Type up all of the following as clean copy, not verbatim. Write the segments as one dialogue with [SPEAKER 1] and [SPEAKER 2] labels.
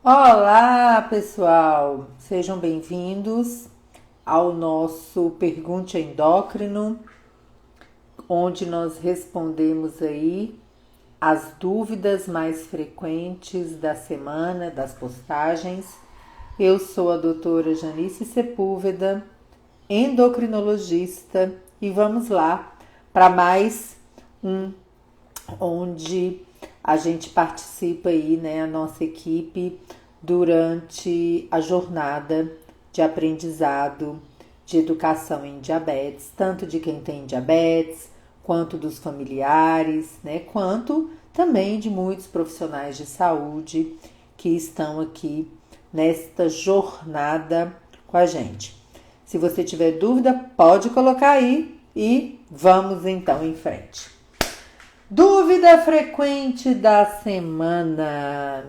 [SPEAKER 1] Olá, pessoal! Sejam bem-vindos ao nosso Pergunte Endócrino, onde nós respondemos aí as dúvidas mais frequentes da semana, das postagens. Eu sou a doutora Janice Sepúlveda, endocrinologista, e vamos lá para mais um onde a gente participa aí, né, a nossa equipe, durante a jornada de aprendizado de educação em diabetes, tanto de quem tem diabetes, quanto dos familiares, né, quanto também de muitos profissionais de saúde que estão aqui nesta jornada com a gente. Se você tiver dúvida, pode colocar aí e vamos então em frente. Dúvida frequente da semana.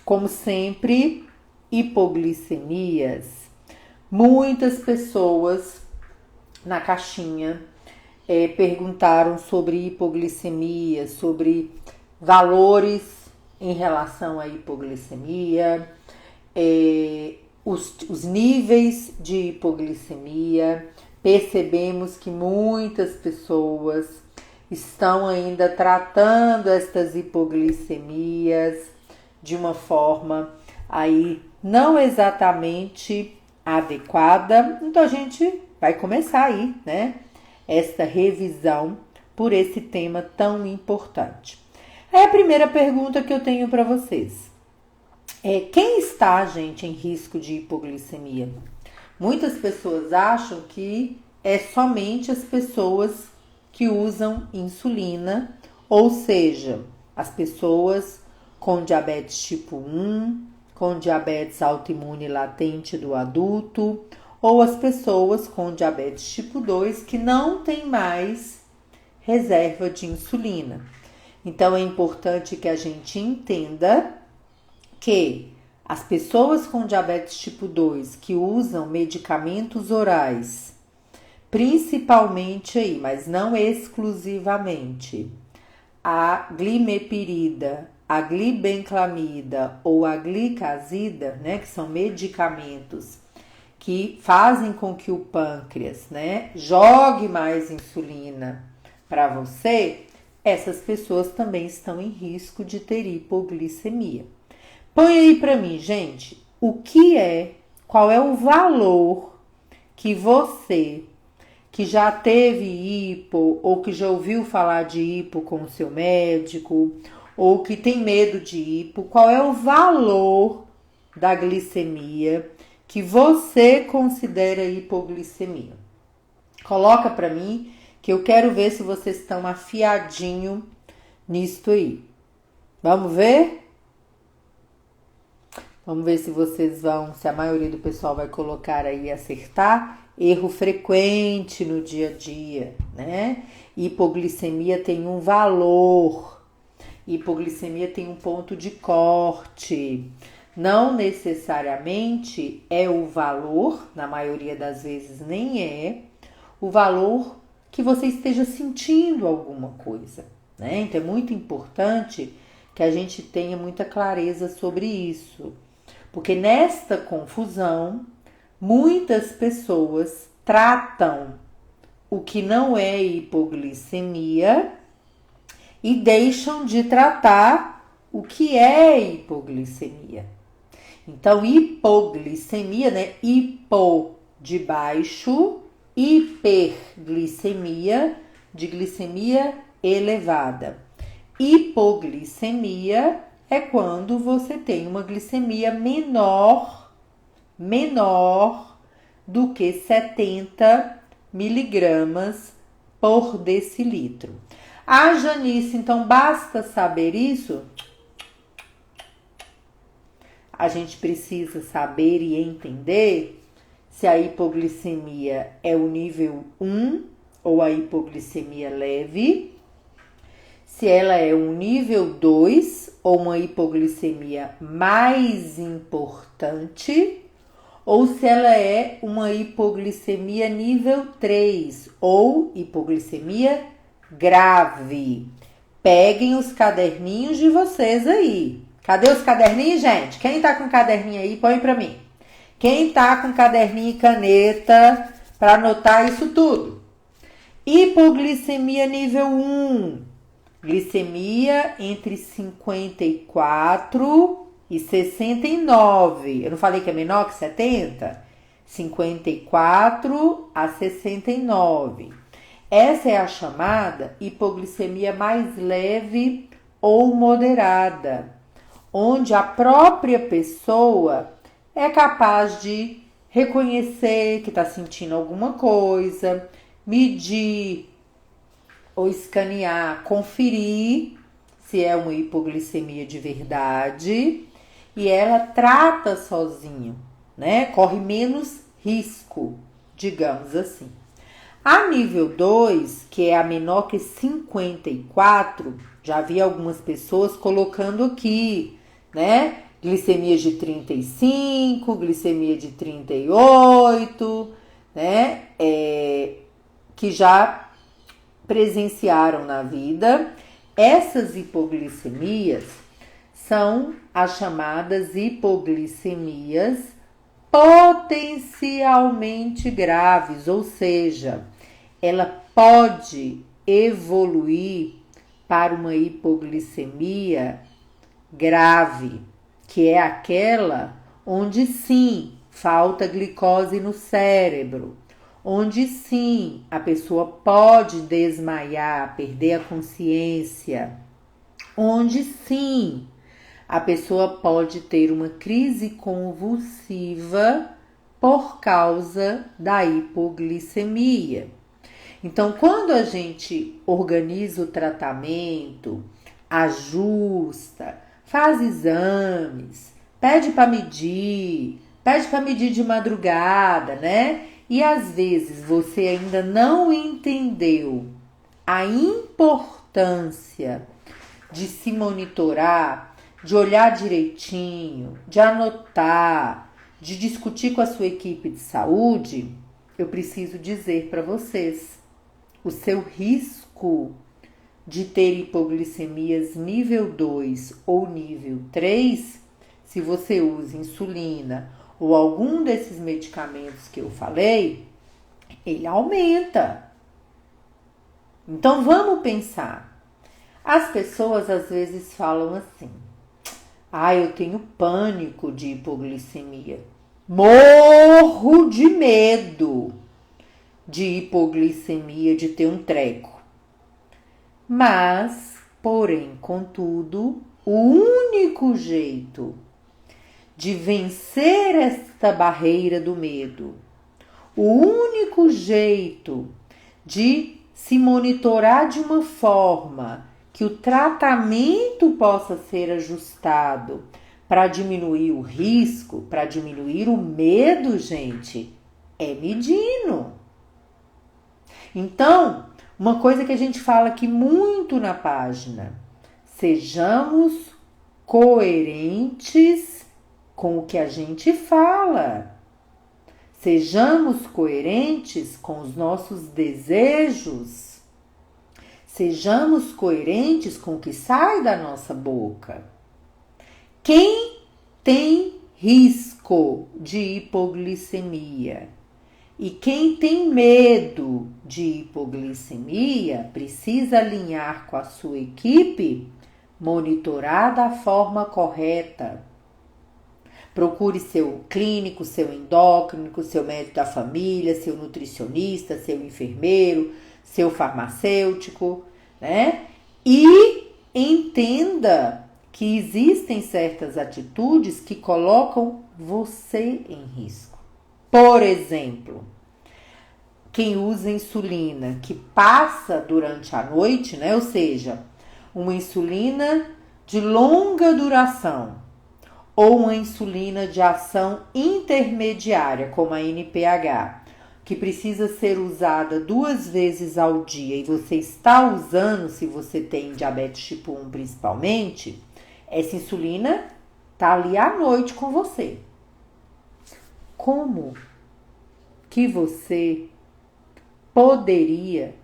[SPEAKER 1] Como sempre, hipoglicemias. Muitas pessoas na caixinha perguntaram sobre hipoglicemia, sobre valores em relação à hipoglicemia, os níveis de hipoglicemia. Percebemos que muitas pessoas estão ainda tratando estas hipoglicemias de uma forma aí não exatamente adequada. Então a gente vai começar aí, né, esta revisão por esse tema tão importante. É a primeira pergunta que eu tenho para vocês. Quem está, gente, em risco de hipoglicemia? Muitas pessoas acham que é somente as pessoas que usam insulina, ou seja, as pessoas com diabetes tipo 1, com diabetes autoimune latente do adulto, ou as pessoas com diabetes tipo 2 que não tem mais reserva de insulina. Então é importante que a gente entenda que as pessoas com diabetes tipo 2 que usam medicamentos orais, principalmente aí, mas não exclusivamente, a glimepirida, a glibenclamida ou a glicazida, né, que são medicamentos que fazem com que o pâncreas, né, jogue mais insulina para você, essas pessoas também estão em risco de ter hipoglicemia. Põe aí para mim, gente, qual é o valor que você que já teve hipo ou que já ouviu falar de hipo com o seu médico ou que tem medo de hipo, qual é o valor da glicemia que você considera hipoglicemia? Coloca para mim que eu quero ver se vocês estão afiadinho nisto aí. Vamos ver? Vamos ver se a maioria do pessoal vai colocar aí acertar. Erro frequente no dia a dia, né? Hipoglicemia tem um valor. Hipoglicemia tem um ponto de corte. Não necessariamente é o valor, na maioria das vezes nem é, o valor que você esteja sentindo alguma coisa, né? Então é muito importante que a gente tenha muita clareza sobre isso. Porque nesta confusão, muitas pessoas tratam o que não é hipoglicemia e deixam de tratar o que é hipoglicemia. Então, hipoglicemia, né? Hipo de baixo, hiperglicemia de glicemia elevada. Hipoglicemia é quando você tem uma glicemia menor do que 70 miligramas por decilitro. Ah, Janice, então basta saber isso? A gente precisa saber e entender se a hipoglicemia é o nível 1 ou a hipoglicemia leve, se ela é um nível 2 ou uma hipoglicemia mais importante, ou se ela é uma hipoglicemia nível 3 ou hipoglicemia grave. Peguem os caderninhos de vocês aí, Cadê os caderninhos, gente? Quem tá com caderninho aí, põe pra mim. Quem tá com caderninho e caneta para anotar isso tudo? Hipoglicemia nível 1. Glicemia entre 54 e 69. Eu não falei que é menor que 70? 54 a 69. Essa é a chamada hipoglicemia mais leve ou moderada, onde a própria pessoa é capaz de reconhecer que está sentindo alguma coisa, medir ou escanear, conferir se é uma hipoglicemia de verdade e ela trata sozinho, né? Corre menos risco, digamos assim. A nível 2, que é a menor que 54, já vi algumas pessoas colocando aqui, né? Glicemia de 35, glicemia de 38, né? Que já presenciaram na vida. Essas hipoglicemias são as chamadas hipoglicemias potencialmente graves, ou seja, ela pode evoluir para uma hipoglicemia grave, que é aquela onde sim falta glicose no cérebro, onde sim a pessoa pode desmaiar, perder a consciência, onde sim a pessoa pode ter uma crise convulsiva por causa da hipoglicemia. Então, quando a gente organiza o tratamento, ajusta, faz exames, pede para medir de madrugada, né? E às vezes você ainda não entendeu a importância de se monitorar, de olhar direitinho, de anotar, de discutir com a sua equipe de saúde, eu preciso dizer para vocês, o seu risco de ter hipoglicemias nível 2 ou nível 3, se você usa insulina ou algum desses medicamentos que eu falei, ele aumenta. Então vamos pensar. As pessoas às vezes falam assim: eu tenho pânico de hipoglicemia. Morro de medo de hipoglicemia, de ter um treco. Mas, porém, contudo, o único jeito de vencer esta barreira do medo, o único jeito de se monitorar de uma forma que o tratamento possa ser ajustado para diminuir o risco, para diminuir o medo, gente, é medindo. Então, uma coisa que a gente fala aqui muito na página: sejamos coerentes com o que a gente fala. Sejamos coerentes com os nossos desejos. Sejamos coerentes com o que sai da nossa boca. Quem tem risco de hipoglicemia e quem tem medo de hipoglicemia precisa alinhar com a sua equipe, monitorar da forma correta. Procure seu clínico, seu endócrino, seu médico da família, seu nutricionista, seu enfermeiro, seu farmacêutico, né? E entenda que existem certas atitudes que colocam você em risco. Por exemplo, quem usa insulina que passa durante a noite, né? Ou seja, uma insulina de longa duração ou uma insulina de ação intermediária, como a NPH, que precisa ser usada 2 vezes ao dia e você está usando, se você tem diabetes tipo 1 principalmente, essa insulina está ali à noite com você. Como que você poderia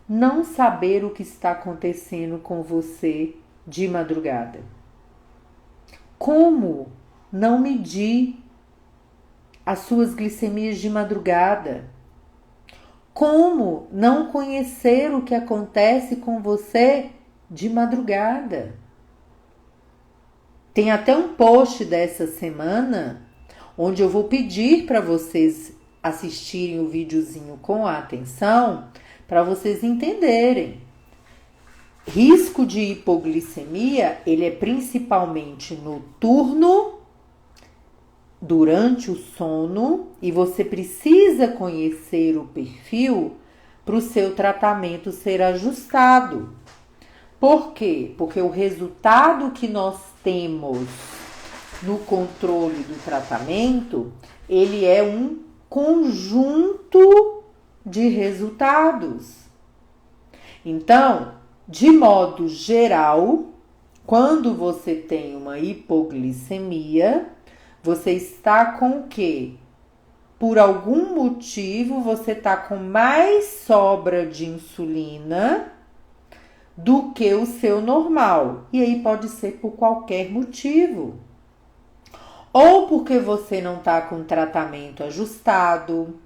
[SPEAKER 1] não saber o que está acontecendo com você de madrugada? Como não medir as suas glicemias de madrugada? Como não conhecer o que acontece com você de madrugada? Tem até um post dessa semana onde eu vou pedir para vocês assistirem o videozinho com atenção para vocês entenderem. Risco de hipoglicemia, ele é principalmente noturno, durante o sono, e você precisa conhecer o perfil para o seu tratamento ser ajustado. Por quê? Porque o resultado que nós temos no controle do tratamento, ele é um conjunto de resultados. Então, de modo geral, quando você tem uma hipoglicemia, você está com o quê? Por algum motivo, você está com mais sobra de insulina do que o seu normal. E aí pode ser por qualquer motivo. Ou porque você não está com tratamento ajustado,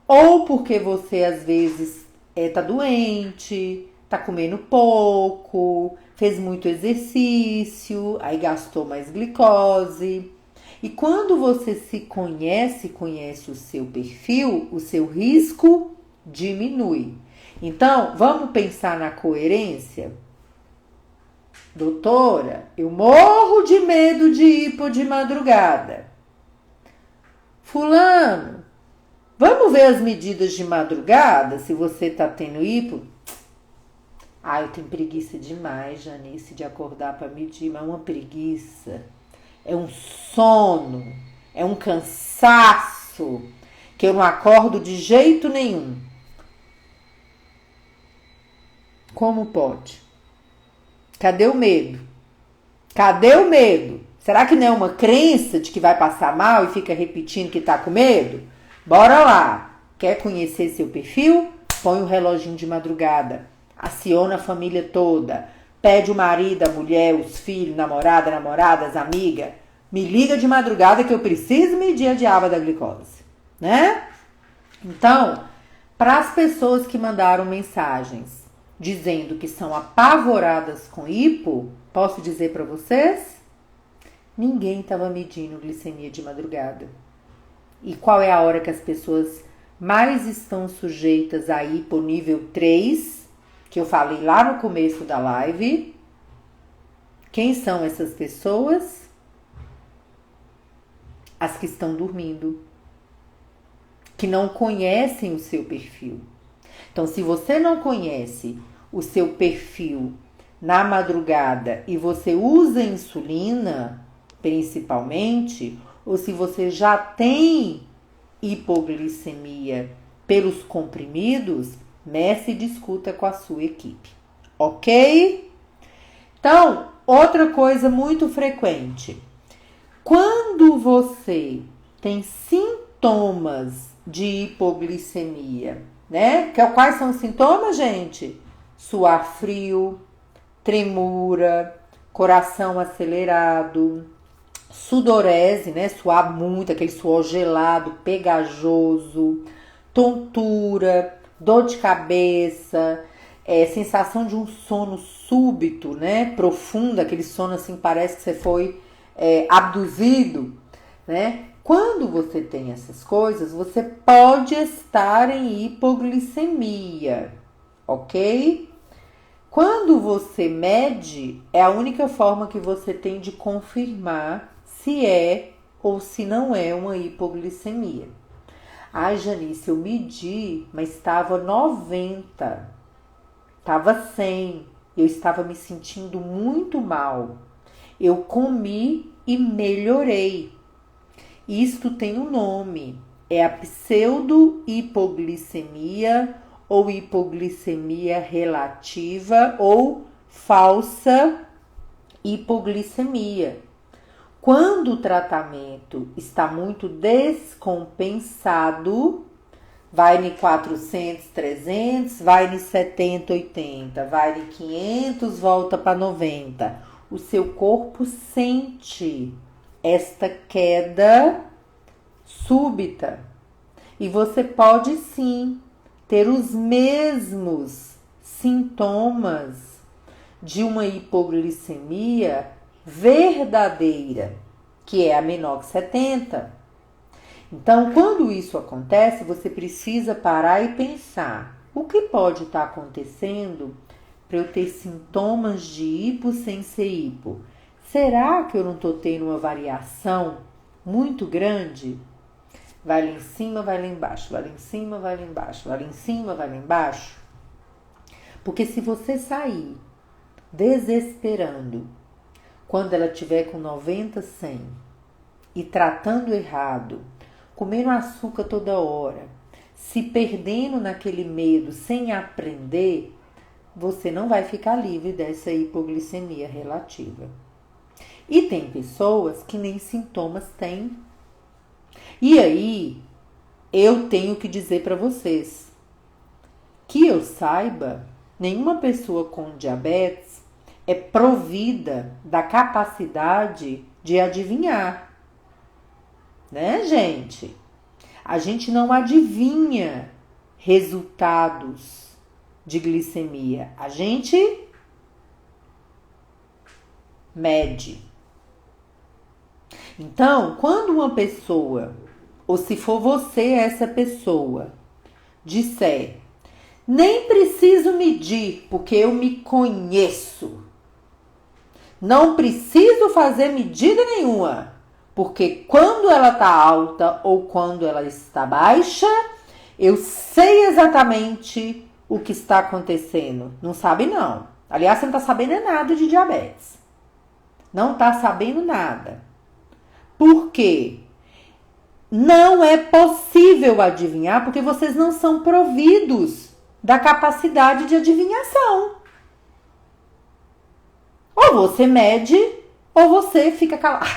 [SPEAKER 1] ou porque você às vezes está doente, está comendo pouco, fez muito exercício, aí gastou mais glicose. E quando você se conhece o seu perfil, o seu risco diminui. Então, vamos pensar na coerência? Doutora, eu morro de medo de hipo de madrugada. Fulano, vamos ver as medidas de madrugada, se você tá tendo hipo? Ah, eu tenho preguiça demais, Janice, de acordar para medir, mas uma preguiça. É um sono, é um cansaço, que eu não acordo de jeito nenhum. Como pode? Cadê o medo? Cadê o medo? Será que não é uma crença de que vai passar mal e fica repetindo que tá com medo? Bora lá! Quer conhecer seu perfil? Põe o reloginho de madrugada. Aciona a família toda. Pede o marido, a mulher, os filhos, namoradas, amiga. Me liga de madrugada que eu preciso medir a diaba da glicose, né? Então, para as pessoas que mandaram mensagens dizendo que são apavoradas com hipo, posso dizer para vocês? Ninguém estava medindo glicemia de madrugada. E qual é a hora que as pessoas mais estão sujeitas a hipo nível 3, que eu falei lá no começo da live? Quem são essas pessoas? As que estão dormindo, que não conhecem o seu perfil. Então, se você não conhece o seu perfil na madrugada e você usa insulina, principalmente, ou se você já tem hipoglicemia pelos comprimidos, meça e discuta com a sua equipe, ok? Então, outra coisa muito frequente. Quando você tem sintomas de hipoglicemia, né? Quais são os sintomas, gente? Suar frio, tremura, coração acelerado, sudorese, né? Suar muito, aquele suor gelado, pegajoso, tontura, dor de cabeça, sensação de um sono súbito, né? Profundo, aquele sono assim, parece que você foi abduzido, né? Quando você tem essas coisas, você pode estar em hipoglicemia, ok? Quando você mede, é a única forma que você tem de confirmar se é ou se não é uma hipoglicemia. Ai, Janice, eu medi, mas estava 90, estava 100, eu estava me sentindo muito mal. Eu comi e melhorei. Isto tem um nome, é a pseudo-hipoglicemia ou hipoglicemia relativa ou falsa hipoglicemia. Quando o tratamento está muito descompensado, vai em 400, 300, vai em 70, 80, vai em 500, volta para 90. o seu corpo sente esta queda súbita. E você pode sim ter os mesmos sintomas de uma hipoglicemia verdadeira, que é a menor que 70. Então, quando isso acontece, você precisa parar e pensar: o que pode estar acontecendo para eu ter sintomas de hipo sem ser hipo? Será que eu não estou tendo uma variação muito grande? Vai lá em cima, vai lá embaixo, vai lá em cima, vai lá embaixo, vai lá em cima, vai lá embaixo. Porque se você sair desesperando quando ela tiver com 90, 100 e tratando errado, comendo açúcar toda hora, se perdendo naquele medo sem aprender, você não vai ficar livre dessa hipoglicemia relativa. E tem pessoas que nem sintomas têm. E aí, eu tenho que dizer para vocês, que eu saiba, nenhuma pessoa com diabetes é provida da capacidade de adivinhar. Né, gente? A gente não adivinha resultados de glicemia. A gente mede. Então, quando uma pessoa, ou se for você essa pessoa, disser: nem preciso medir, porque eu me conheço. Não preciso fazer medida nenhuma, porque quando ela está alta ou quando ela está baixa, eu sei exatamente o que está acontecendo. Não sabe, não. Aliás, você não está sabendo nada de diabetes. Não está sabendo nada. Por quê? Não é possível adivinhar, porque vocês não são providos da capacidade de adivinhação. Ou você mede, ou você fica calado.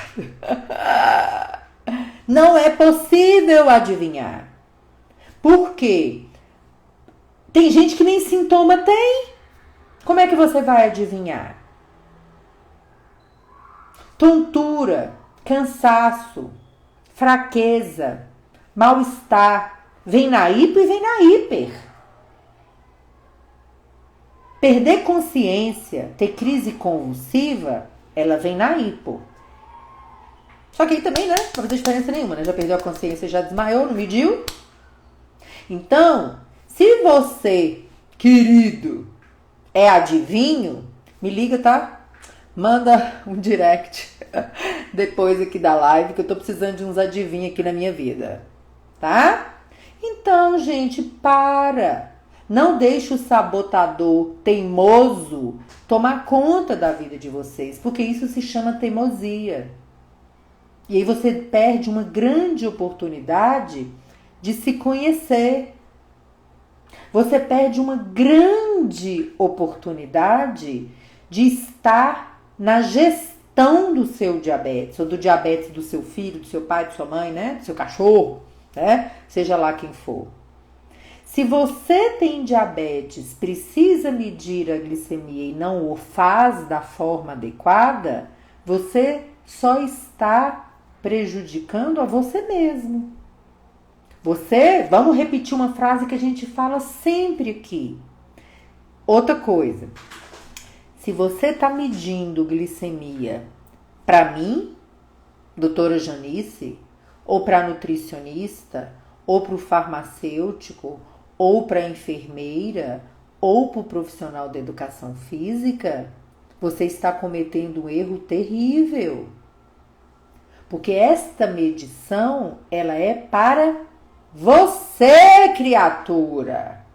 [SPEAKER 1] Não é possível adivinhar. Por quê? Tem gente que nem sintoma tem. Como é que você vai adivinhar? Tontura, cansaço, fraqueza, mal-estar. Vem na hipo e vem na hiper. Perder consciência, ter crise convulsiva, ela vem na hipo. Só que aí também, né? Não faz diferença nenhuma, né? Já perdeu a consciência, já desmaiou, não mediu. Então, se você, querido, é adivinho, me liga, tá? Manda um direct depois aqui da live, que eu tô precisando de uns adivinhos aqui na minha vida, tá? Então, gente, para. Não deixe o sabotador teimoso tomar conta da vida de vocês, porque isso se chama teimosia. E aí você perde uma grande oportunidade de se conhecer. Você perde uma grande oportunidade de estar na gestão do seu diabetes, ou do diabetes do seu filho, do seu pai, de sua mãe, né? Do seu cachorro, né? Seja lá quem for. Se você tem diabetes, precisa medir a glicemia e não o faz da forma adequada, você só está prejudicando a você mesmo. Vamos repetir uma frase que a gente fala sempre aqui. Outra coisa, se você está medindo glicemia para mim, doutora Janice, ou para nutricionista, ou para o farmacêutico, ou para a enfermeira, ou para o profissional da educação física, você está cometendo um erro terrível. Porque esta medição, ela é para você, criatura.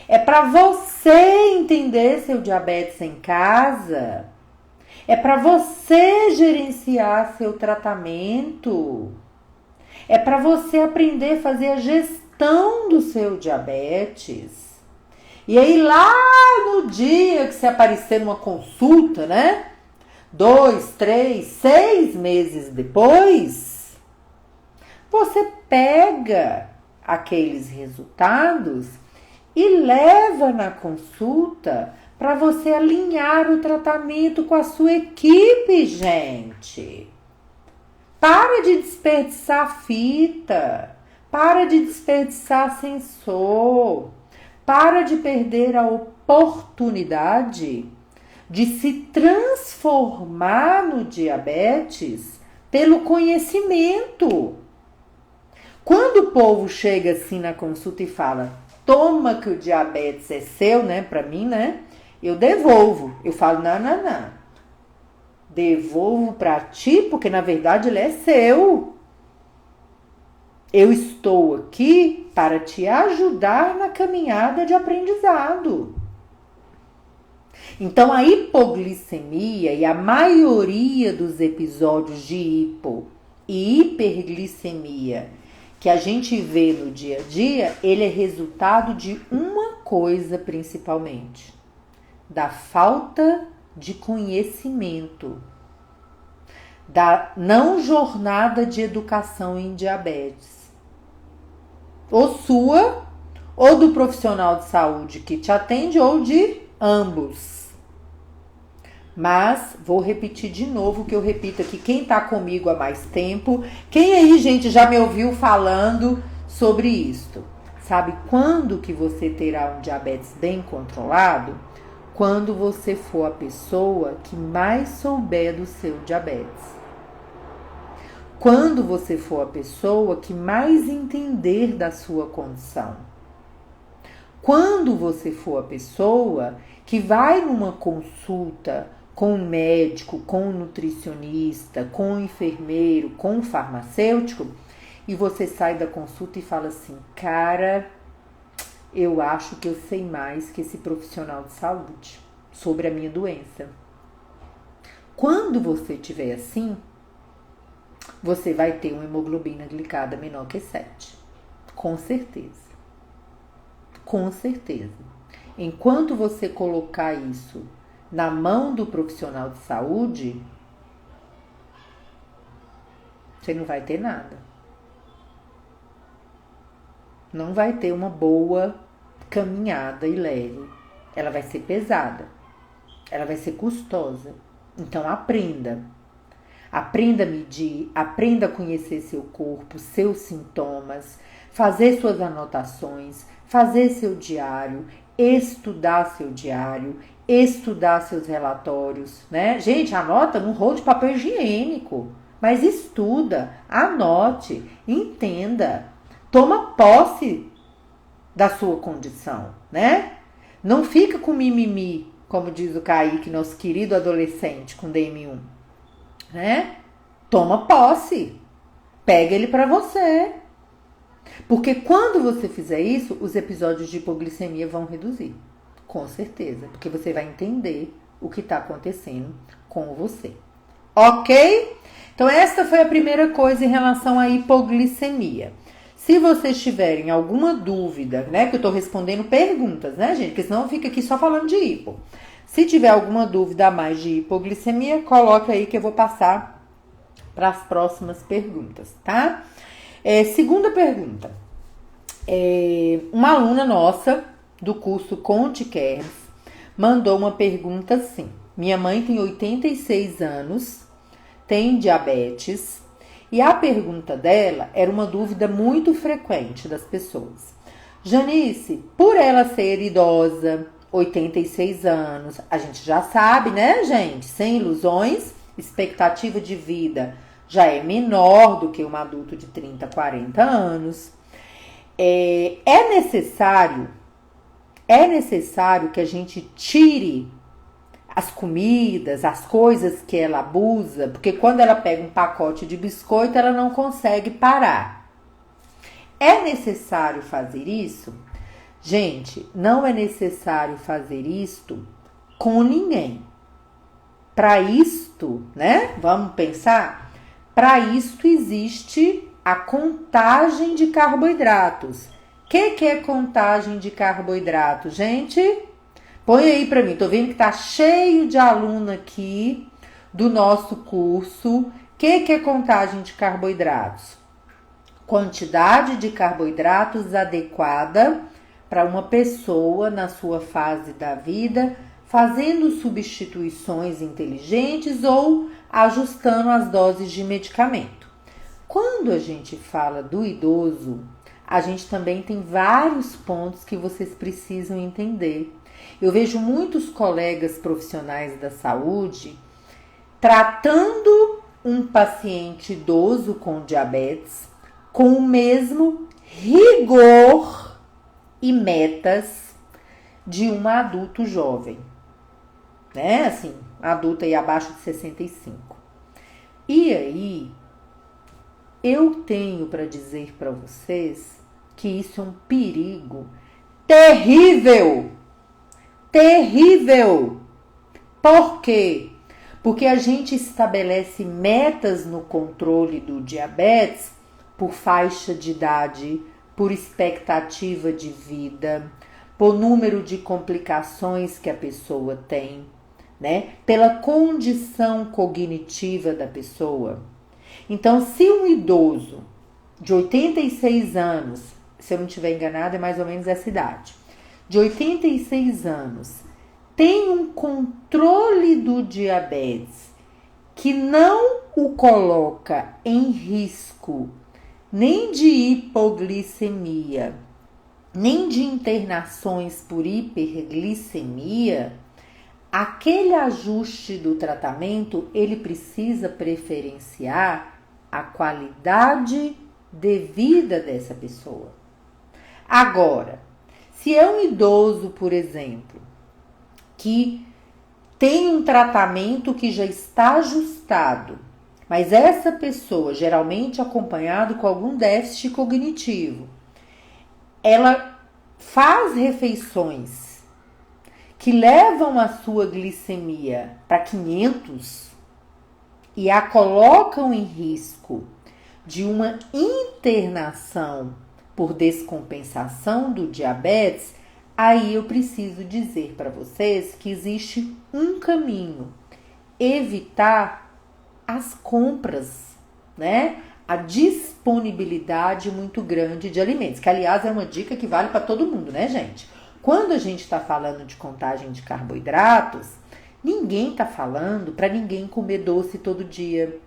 [SPEAKER 1] É para você entender seu diabetes em casa. É para você gerenciar seu tratamento. É para você aprender a fazer a gestão do seu diabetes. E aí lá no dia que você aparecer numa consulta, né? 2, 3, 6 meses depois, você pega aqueles resultados e leva na consulta para você alinhar o tratamento com a sua equipe, gente. Para de desperdiçar fita, para de desperdiçar sensor, para de perder a oportunidade de se transformar no diabetes pelo conhecimento. Quando o povo chega assim na consulta e fala, toma que o diabetes é seu, né, pra mim, né, eu devolvo. Eu falo, não. Devolvo pra ti, porque na verdade ele é seu. Eu estou aqui para te ajudar na caminhada de aprendizado. Então, a hipoglicemia e a maioria dos episódios de hipo e hiperglicemia que a gente vê no dia a dia, ele é resultado de uma coisa principalmente, da falta de conhecimento, da não jornada de educação em diabetes. Ou sua, ou do profissional de saúde que te atende, ou de ambos. Mas vou repetir de novo, que eu repito aqui, quem tá comigo há mais tempo, quem aí, gente, já me ouviu falando sobre isto? Sabe quando que você terá um diabetes bem controlado? Quando você for a pessoa que mais souber do seu diabetes. Quando você for a pessoa que mais entender da sua condição. Quando você for a pessoa que vai numa consulta com o médico, com o nutricionista, com o enfermeiro, com o farmacêutico, e você sai da consulta e fala assim, cara, eu acho que eu sei mais que esse profissional de saúde sobre a minha doença. Quando você estiver assim, você vai ter uma hemoglobina glicada menor que 7. Com certeza. Com certeza. Enquanto você colocar isso na mão do profissional de saúde, você não vai ter nada. Não vai ter uma boa caminhada e leve. Ela vai ser pesada. Ela vai ser custosa. Então aprenda. Aprenda a medir, aprenda a conhecer seu corpo, seus sintomas, fazer suas anotações, fazer seu diário, estudar seu diário, estudar seus relatórios, né? Gente, anota num rolo de papel higiênico, mas estuda, anote, entenda, toma posse da sua condição, né? Não fica com mimimi, como diz o Kaique, nosso querido adolescente com DM1, né? Toma posse, pega ele para você. Porque quando você fizer isso, os episódios de hipoglicemia vão reduzir. Com certeza. Porque você vai entender o que está acontecendo com você. Ok? Então, essa foi a primeira coisa em relação à hipoglicemia. Se vocês tiverem alguma dúvida, né? Que eu tô respondendo perguntas, né, gente? Porque senão fica aqui só falando de hipo. Se tiver alguma dúvida a mais de hipoglicemia, coloca aí que eu vou passar para as próximas perguntas, tá? Segunda pergunta. Uma aluna nossa do curso Conte Cares mandou uma pergunta assim. Minha mãe tem 86 anos, tem diabetes, e a pergunta dela era uma dúvida muito frequente das pessoas. Janice, por ela ser idosa, 86 anos, a gente já sabe, né, gente? Sem ilusões, expectativa de vida já é menor do que um adulto de 30, 40 anos. É necessário que a gente tire as comidas, as coisas que ela abusa, porque quando ela pega um pacote de biscoito, ela não consegue parar. É necessário fazer isso? Gente, não é necessário fazer isto com ninguém. Para isto, né? Vamos pensar? Para isto existe a contagem de carboidratos. O que é contagem de carboidratos, gente? Põe aí para mim. Tô vendo que tá cheio de aluno aqui do nosso curso. O que é contagem de carboidratos? Quantidade de carboidratos adequada para uma pessoa na sua fase da vida fazendo substituições inteligentes ou ajustando as doses de medicamento. Quando a gente fala do idoso, a gente também tem vários pontos que vocês precisam entender. Eu vejo muitos colegas profissionais da saúde tratando um paciente idoso com diabetes com o mesmo rigor e metas de um adulto jovem, né? Assim, adulto aí abaixo de 65. E aí, eu tenho para dizer para vocês que isso é um perigo terrível. Terrível. Por quê? Porque a gente estabelece metas no controle do diabetes por faixa de idade, por expectativa de vida, por número de complicações que a pessoa tem, né? Pela condição cognitiva da pessoa. Então, se um idoso de 86 anos, se eu não estiver enganada, é mais ou menos essa idade, de 86 anos, tem um controle do diabetes que não o coloca em risco nem de hipoglicemia, nem de internações por hiperglicemia, aquele ajuste do tratamento, ele precisa preferenciar a qualidade de vida dessa pessoa. Agora, se é um idoso, por exemplo, que tem um tratamento que já está ajustado, mas essa pessoa, geralmente acompanhado com algum déficit cognitivo, ela faz refeições que levam a sua glicemia para 500 e a colocam em risco de uma internação por descompensação do diabetes, aí eu preciso dizer para vocês que existe um caminho: evitar as compras, né? A disponibilidade muito grande de alimentos, que aliás é uma dica que vale para todo mundo, né, gente? Quando a gente está falando de contagem de carboidratos, ninguém está falando para ninguém comer doce todo dia,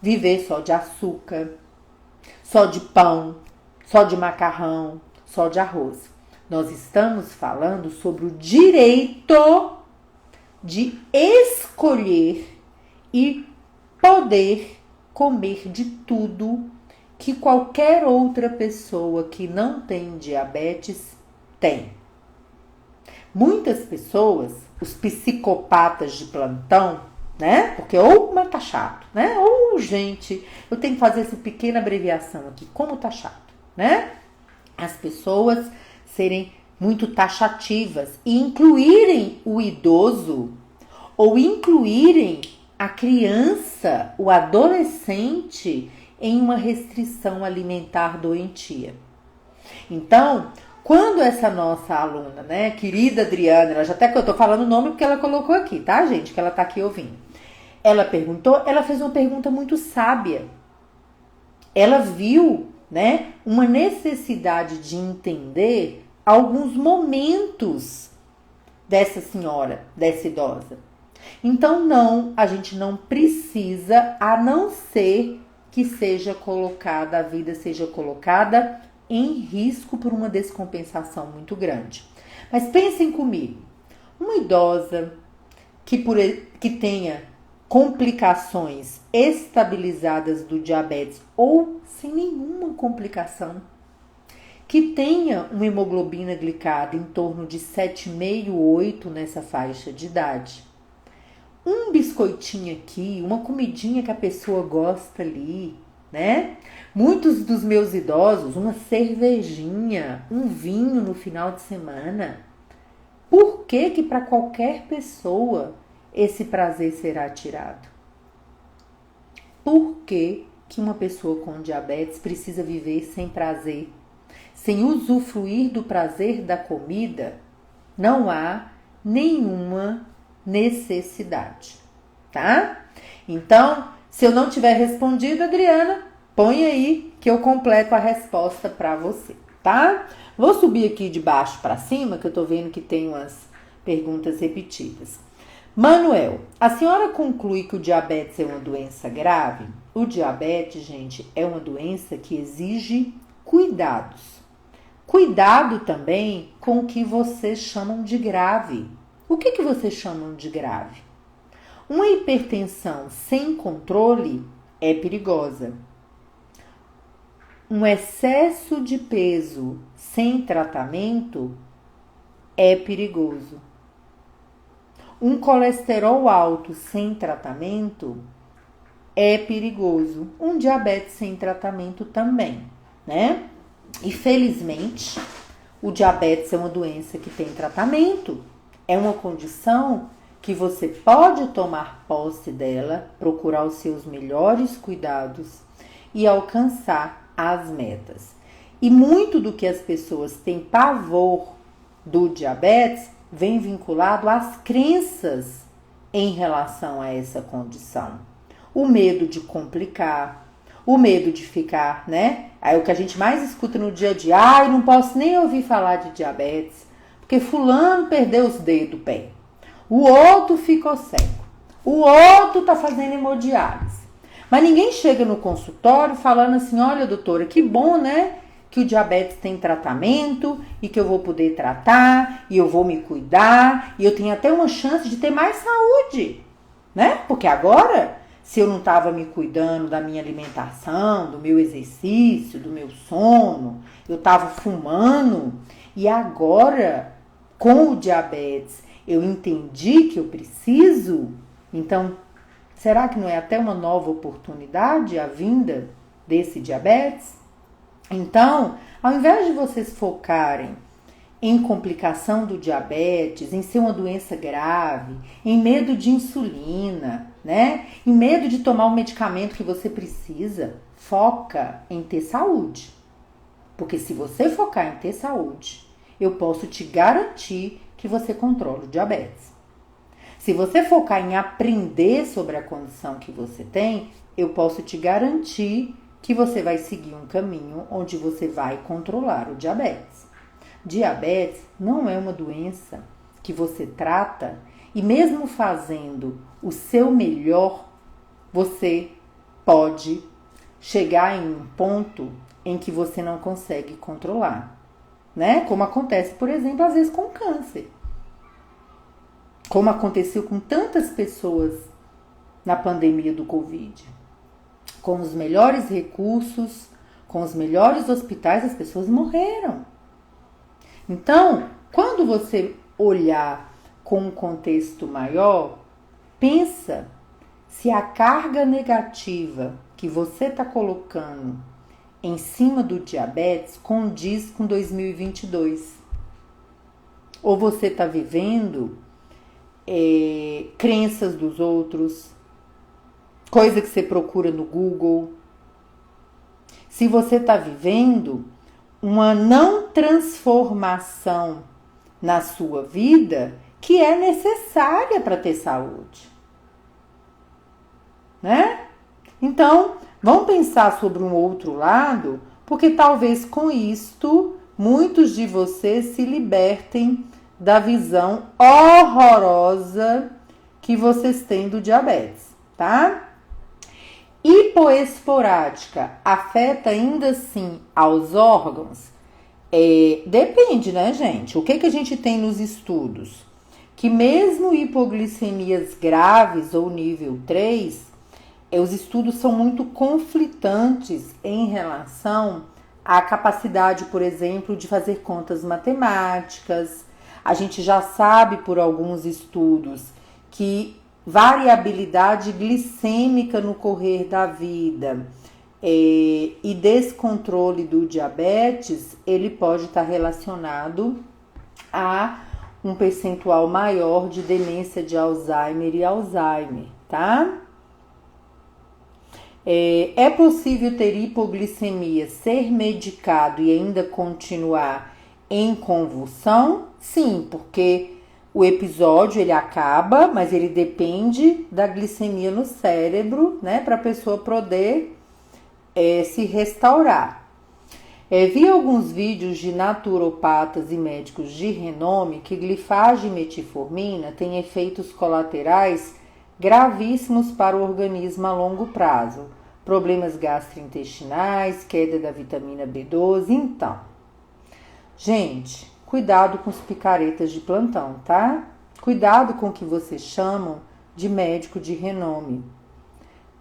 [SPEAKER 1] viver só de açúcar, só de pão, só de macarrão, só de arroz. Nós estamos falando sobre o direito de escolher e poder comer de tudo que qualquer outra pessoa que não tem diabetes tem. Muitas pessoas, os psicopatas de plantão, né? Porque mas tá chato, né? Ou, gente, eu tenho que fazer essa pequena abreviação aqui, como tá chato, né? As pessoas serem muito taxativas e incluírem o idoso ou incluírem a criança, o adolescente, em uma restrição alimentar doentia. Então, quando essa nossa aluna, né, querida Adriana, ela já até que eu tô falando o nome porque ela colocou aqui, tá, gente, que ela tá aqui ouvindo. Ela perguntou, ela fez uma pergunta muito sábia. Ela viu, né, uma necessidade de entender alguns momentos dessa senhora, dessa idosa. Então, não, a gente não precisa, a não ser que a vida seja colocada em risco por uma descompensação muito grande. Mas pensem comigo, uma idosa que tenha complicações estabilizadas do diabetes ou sem nenhuma complicação, que tenha uma hemoglobina glicada em torno de 7,5, 8 nessa faixa de idade, um biscoitinho aqui, uma comidinha que a pessoa gosta ali, né? Muitos dos meus idosos, uma cervejinha, um vinho no final de semana. Por que para qualquer pessoa esse prazer será tirado? Por que uma pessoa com diabetes precisa viver sem prazer? Sem usufruir do prazer da comida, não há nenhuma necessidade, tá? Então, se eu não tiver respondido, Adriana, põe aí que eu completo a resposta para você, tá? Vou subir aqui de baixo para cima, que eu tô vendo que tem umas Perguntas repetidas. Manuel, a senhora conclui que o diabetes é uma doença grave? O diabetes, gente, é uma doença que exige cuidados. Cuidado também com o que vocês chamam de grave. O que vocês chamam de grave? Uma hipertensão sem controle é perigosa. Um excesso de peso sem tratamento é perigoso. Um colesterol alto sem tratamento é perigoso. Um diabetes sem tratamento também, né? E felizmente, o diabetes é uma doença que tem tratamento. É uma condição que você pode tomar posse dela, procurar os seus melhores cuidados e alcançar as metas. E muito do que as pessoas têm pavor do diabetes vem vinculado às crenças em relação a essa condição. O medo de complicar, o medo de ficar, né? Aí o que a gente mais escuta no dia a dia, eu não posso nem ouvir falar de diabetes, porque fulano perdeu os dedos do pé. O outro ficou cego. O outro tá fazendo hemodiálise. Mas ninguém chega no consultório falando assim, olha doutora, que bom, né? Que o diabetes tem tratamento e que eu vou poder tratar e eu vou me cuidar e eu tenho até uma chance de ter mais saúde, né? Porque agora, se eu não estava me cuidando da minha alimentação, do meu exercício, do meu sono, eu estava fumando e agora, com o diabetes, eu entendi que eu preciso, então, será que não é até uma nova oportunidade a vinda desse diabetes? Então, ao invés de vocês focarem em complicação do diabetes, em ser uma doença grave, em medo de insulina, né? Em medo de tomar o medicamento que você precisa, foca em ter saúde. Porque se você focar em ter saúde, eu posso te garantir que você controla o diabetes. Se você focar em aprender sobre a condição que você tem, eu posso te garantir que você vai seguir um caminho onde você vai controlar o diabetes. Diabetes não é uma doença que você trata e mesmo fazendo o seu melhor, você pode chegar em um ponto em que você não consegue controlar, né? Como acontece, por exemplo, às vezes com câncer. Como aconteceu com tantas pessoas na pandemia do Covid. Com os melhores recursos, com os melhores hospitais, as pessoas morreram. Então, quando você olhar com um contexto maior, pensa se a carga negativa que você está colocando em cima do diabetes condiz com 2022. Ou você está vivendo crenças dos outros, coisa que você procura no Google. Se você está vivendo uma não transformação na sua vida que é necessária para ter saúde, né? Então, vamos pensar sobre um outro lado, porque talvez com isto muitos de vocês se libertem da visão horrorosa que vocês têm do diabetes, tá? Hipoesporádica afeta ainda assim aos órgãos? Depende, né, gente? O que a gente tem nos estudos? Que mesmo hipoglicemias graves ou nível 3, os estudos são muito conflitantes em relação à capacidade, por exemplo, de fazer contas matemáticas. A gente já sabe por alguns estudos que variabilidade glicêmica no correr da vida e descontrole do diabetes, ele pode estar relacionado a um percentual maior de demência de Alzheimer e Alzheimer, tá? É possível ter hipoglicemia, ser medicado e ainda continuar em convulsão? Sim, porque o episódio ele acaba, mas ele depende da glicemia no cérebro, né, para a pessoa poder se restaurar. Vi alguns vídeos de naturopatas e médicos de renome que glifagem e metformina têm efeitos colaterais gravíssimos para o organismo a longo prazo. Problemas gastrointestinais, queda da vitamina B12. Então, gente, cuidado com os picaretas de plantão, tá? Cuidado com o que vocês chamam de médico de renome.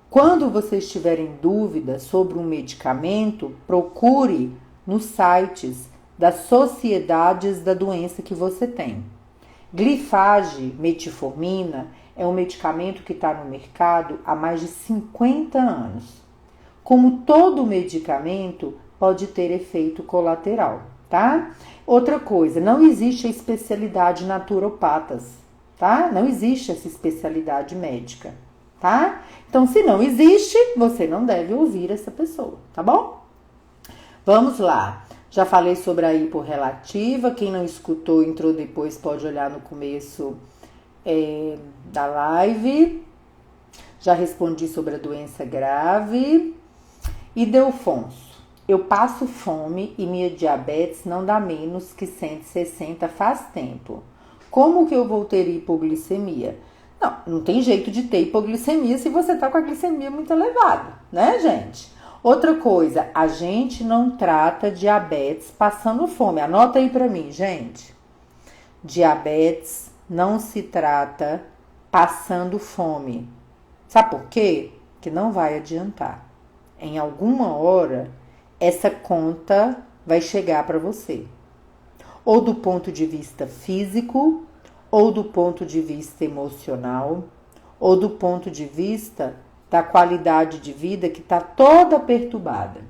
[SPEAKER 1] Quando vocês tiverem dúvida sobre um medicamento, procure nos sites das sociedades da doença que você tem. Glifage, metformina, é um medicamento que está no mercado há mais de 50 anos. Como todo medicamento, pode ter efeito colateral, tá? Outra coisa, não existe a especialidade naturopatas, tá? Não existe essa especialidade médica, tá? Então, se não existe, você não deve ouvir essa pessoa, tá bom? Vamos lá. Já falei sobre a hiporrelativa. Quem não escutou, entrou depois, pode olhar no começo da live. Já respondi sobre a doença grave. Ildefonso, eu passo fome e minha diabetes não dá menos que 160 faz tempo. Como que eu vou ter hipoglicemia? Não tem jeito de ter hipoglicemia se você tá com a glicemia muito elevada, né, gente? Outra coisa, a gente não trata diabetes passando fome. Anota aí pra mim, gente. Diabetes não se trata passando fome. Sabe por quê? Que não vai adiantar. Em alguma hora, essa conta vai chegar para você. Ou do ponto de vista físico, ou do ponto de vista emocional, ou do ponto de vista da qualidade de vida que está toda perturbada.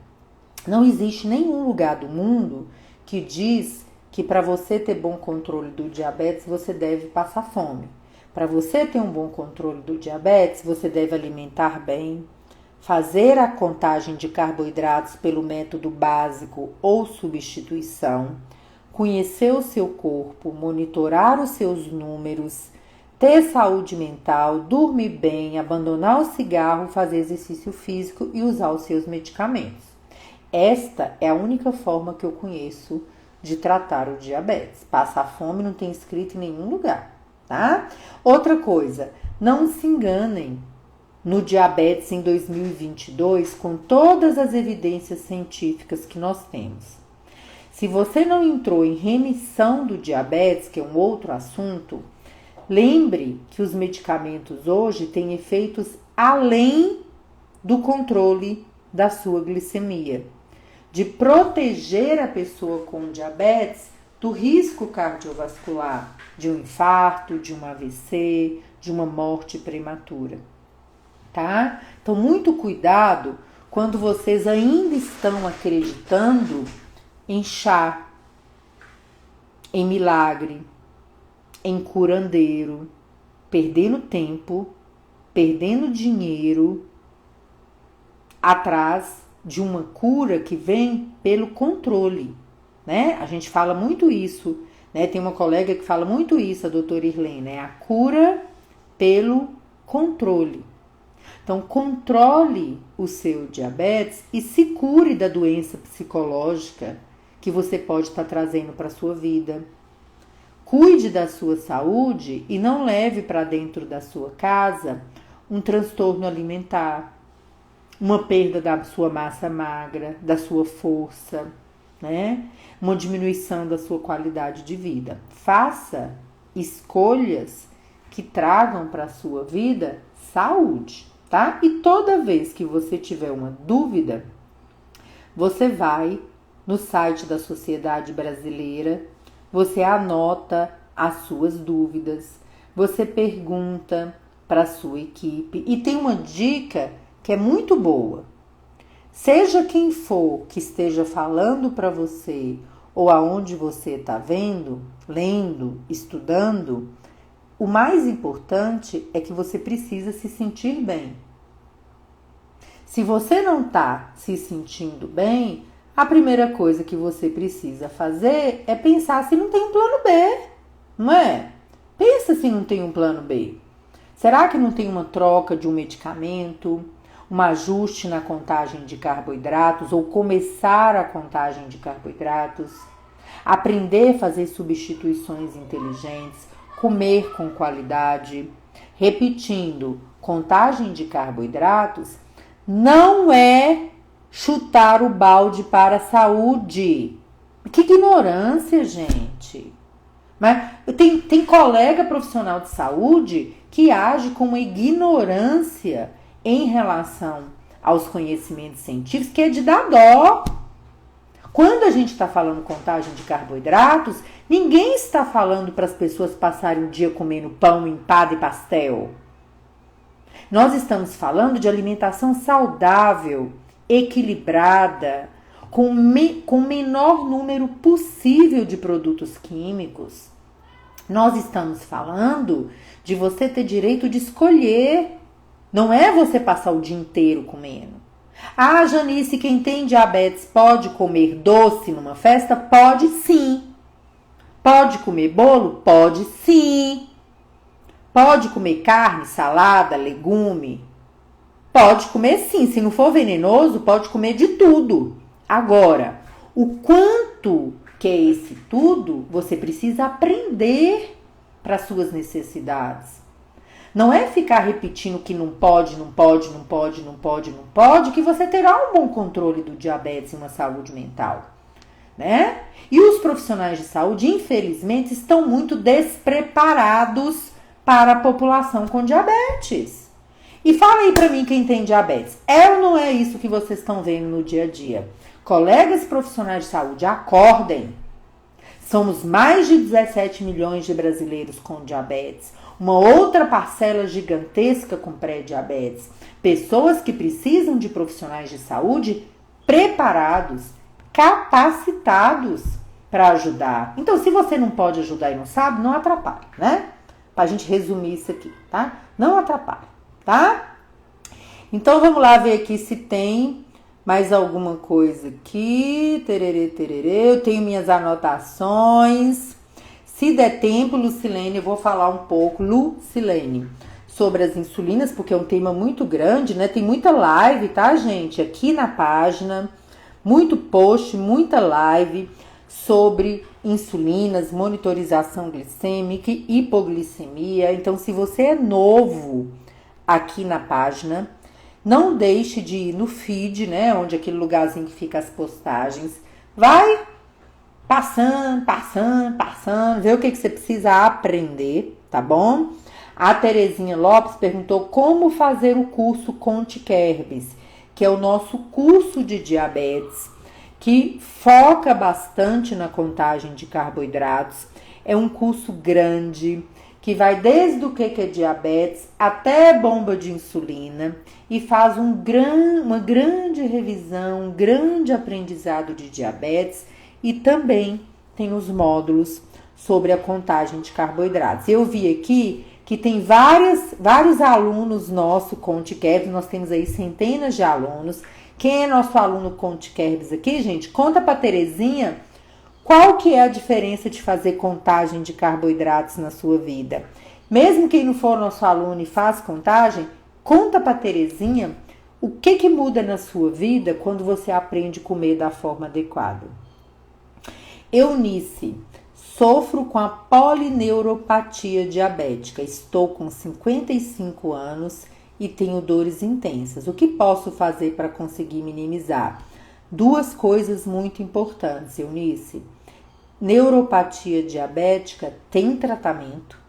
[SPEAKER 1] Não existe nenhum lugar do mundo que diz que para você ter bom controle do diabetes, você deve passar fome. Para você ter um bom controle do diabetes, você deve alimentar bem, fazer a contagem de carboidratos pelo método básico ou substituição, conhecer o seu corpo, monitorar os seus números, ter saúde mental, dormir bem, abandonar o cigarro, fazer exercício físico e usar os seus medicamentos. Esta é a única forma que eu conheço de tratar o diabetes. Passar fome não tem escrito em nenhum lugar, tá? Outra coisa, não se enganem no diabetes em 2022 com todas as evidências científicas que nós temos. Se você não entrou em remissão do diabetes, que é um outro assunto, lembre que os medicamentos hoje têm efeitos além do controle da sua glicemia, de proteger a pessoa com diabetes do risco cardiovascular, de um infarto, de um AVC, de uma morte prematura, tá? Então, muito cuidado quando vocês ainda estão acreditando em chá, em milagre, em curandeiro, perdendo tempo, perdendo dinheiro atrás de uma cura que vem pelo controle, né? A gente fala muito isso, né? Tem uma colega que fala muito isso, a doutora Irlene, né? A cura pelo controle. Então, controle o seu diabetes e se cure da doença psicológica que você pode estar trazendo para a sua vida. Cuide da sua saúde e não leve para dentro da sua casa um transtorno alimentar, uma perda da sua massa magra, da sua força, né? Uma diminuição da sua qualidade de vida. Faça escolhas que tragam para a sua vida saúde, tá? E toda vez que você tiver uma dúvida, você vai no site da Sociedade Brasileira, você anota as suas dúvidas, você pergunta para a sua equipe. E tem uma dica que é muito boa. Seja quem for que esteja falando para você ou aonde você está vendo, lendo, estudando, o mais importante é que você precisa se sentir bem. Se você não está se sentindo bem, a primeira coisa que você precisa fazer é pensar se não tem um plano B, não é? Pensa se não tem um plano B. Será que não tem uma troca de um medicamento? um ajuste na contagem de carboidratos ou começar a contagem de carboidratos, aprender a fazer substituições inteligentes, comer com qualidade. Repetindo, contagem de carboidratos não é chutar o balde para a saúde. Que ignorância, gente! Mas tem colega profissional de saúde que age com uma ignorância em relação aos conhecimentos científicos que é de dar dó. Quando a gente está falando contagem de carboidratos, ninguém está falando para as pessoas passarem o dia comendo pão, empada e pastel. Nós estamos falando de alimentação saudável, equilibrada, com o menor número possível de produtos químicos. Nós estamos falando de você ter direito de escolher. Não é você passar o dia inteiro comendo. Ah, Janice, quem tem diabetes pode comer doce numa festa? Pode sim. Pode comer bolo? Pode sim. Pode comer carne, salada, legume? Pode comer sim. Se não for venenoso, pode comer de tudo. Agora, o quanto que é esse tudo, você precisa aprender para suas necessidades. Não é ficar repetindo que não pode, não pode, não pode, não pode, não pode, que você terá um bom controle do diabetes e uma saúde mental, né? E os profissionais de saúde, infelizmente, estão muito despreparados para a população com diabetes. E fala aí para mim quem tem diabetes. É ou não é isso que vocês estão vendo no dia a dia? Colegas profissionais de saúde, acordem. Somos mais de 17 milhões de brasileiros com diabetes. Uma outra parcela gigantesca com pré-diabetes. Pessoas que precisam de profissionais de saúde preparados, capacitados para ajudar. Então, se você não pode ajudar e não sabe, não atrapalhe, né? Pra gente resumir isso aqui, tá? Não atrapalhe, tá? Então, vamos lá ver aqui se tem mais alguma coisa aqui. Tererê, tererê. Eu tenho minhas anotações. Se der tempo, Lucilene, eu vou falar um pouco, Lucilene, sobre as insulinas, porque é um tema muito grande, né? Tem muita live, tá, gente? Aqui na página, muito post, muita live sobre insulinas, monitorização glicêmica e hipoglicemia. Então, se você é novo aqui na página, não deixe de ir no feed, né? Onde é aquele lugarzinho que fica as postagens. Vai passando, ver o que você precisa aprender, tá bom? A Terezinha Lopes perguntou como fazer o curso Conte Kerbs, que é o nosso curso de diabetes, que foca bastante na contagem de carboidratos. É um curso grande, que vai desde o que é diabetes até bomba de insulina e faz uma grande revisão, um grande aprendizado de diabetes. E também tem os módulos sobre a contagem de carboidratos. Eu vi aqui que tem vários alunos nossos Conte Kerbs, nós temos aí centenas de alunos. Quem é nosso aluno Conte Kerbs aqui, gente? Conta para Terezinha qual que é a diferença de fazer contagem de carboidratos na sua vida. Mesmo quem não for nosso aluno e faz contagem, conta para Terezinha o que muda na sua vida quando você aprende a comer da forma adequada. Eunice, sofro com a polineuropatia diabética. Estou com 55 anos e tenho dores intensas. O que posso fazer para conseguir minimizar? Duas coisas muito importantes, Eunice. Neuropatia diabética tem tratamento.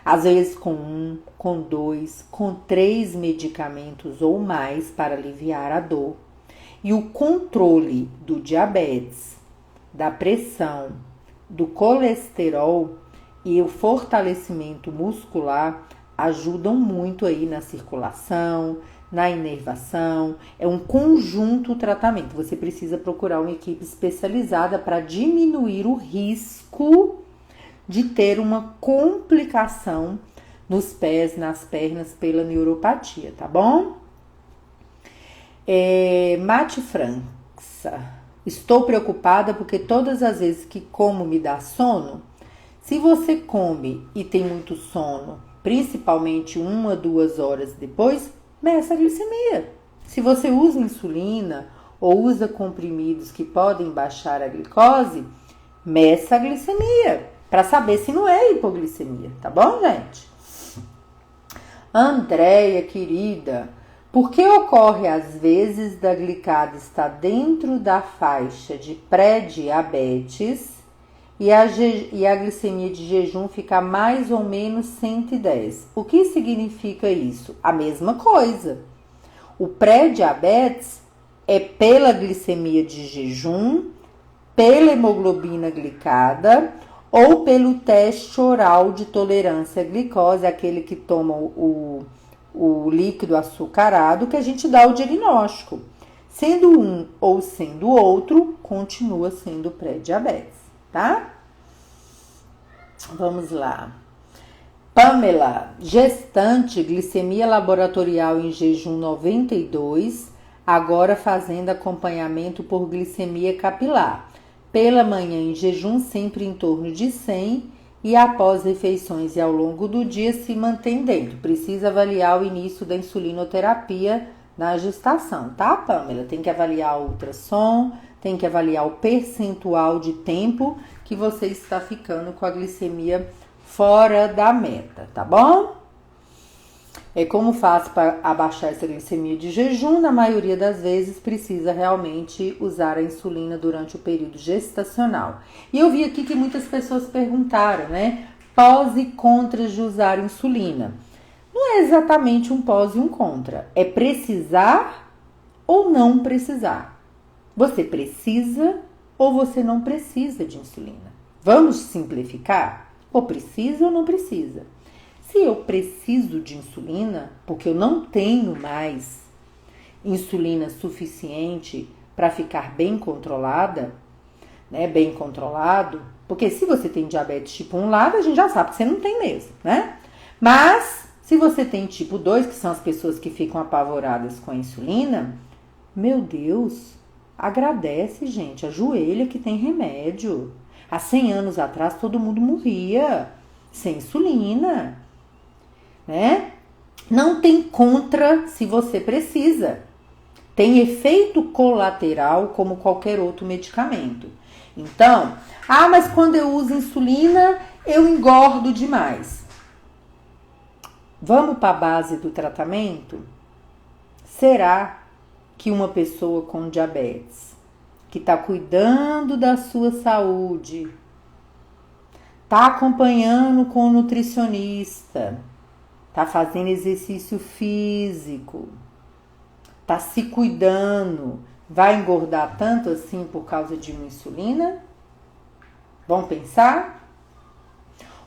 [SPEAKER 1] Às vezes com 2, com 3 medicamentos ou mais para aliviar a dor. E o controle do diabetes, da pressão, do colesterol e o fortalecimento muscular ajudam muito aí na circulação, na inervação. É um conjunto tratamento. Você precisa procurar uma equipe especializada para diminuir o risco de ter uma complicação nos pés, nas pernas pela neuropatia, tá bom? Mate França. Estou preocupada porque todas as vezes que como me dá sono. Se você come e tem muito sono, principalmente 1 a 2 horas depois, meça a glicemia. Se você usa insulina ou usa comprimidos que podem baixar a glicose, meça a glicemia para saber se não é hipoglicemia, tá bom, gente? Andréia, querida, por que ocorre às vezes da glicada estar dentro da faixa de pré-diabetes e a glicemia de jejum ficar mais ou menos 110? O que significa isso? A mesma coisa. O pré-diabetes é pela glicemia de jejum, pela hemoglobina glicada ou pelo teste oral de tolerância à glicose, aquele que toma o líquido açucarado, que a gente dá o diagnóstico. Sendo um ou sendo outro, continua sendo pré-diabetes, tá? Vamos lá. Pamela, gestante, glicemia laboratorial em jejum 92, agora fazendo acompanhamento por glicemia capilar. Pela manhã em jejum sempre em torno de 100 e após refeições e ao longo do dia se mantém dentro. Precisa avaliar o início da insulinoterapia na gestação, tá, Pamela? Tem que avaliar o ultrassom, tem que avaliar o percentual de tempo que você está ficando com a glicemia fora da meta, tá bom? Como faço para abaixar essa glicemia de jejum? Na maioria das vezes precisa realmente usar a insulina durante o período gestacional. E eu vi aqui que muitas pessoas perguntaram, né? Pós e contras de usar insulina. Não é exatamente um pós e um contra. É precisar ou não precisar. Você precisa ou você não precisa de insulina. Vamos simplificar? Ou precisa ou não precisa. Se eu preciso de insulina, porque eu não tenho mais insulina suficiente para ficar bem controlada, né? Bem controlado, porque se você tem diabetes tipo 1 lá, a gente já sabe que você não tem mesmo, né? Mas se você tem tipo 2, que são as pessoas que ficam apavoradas com a insulina, meu Deus, agradece, gente, ajoelha que tem remédio. Há 100 anos atrás todo mundo morria sem insulina. Né? Não tem contra se você precisa. Tem efeito colateral como qualquer outro medicamento. Então, mas quando eu uso insulina, eu engordo demais. Vamos para a base do tratamento? Será que uma pessoa com diabetes, que está cuidando da sua saúde, está acompanhando com o nutricionista, tá fazendo exercício físico, tá se cuidando, vai engordar tanto assim por causa de uma insulina? Vamos pensar?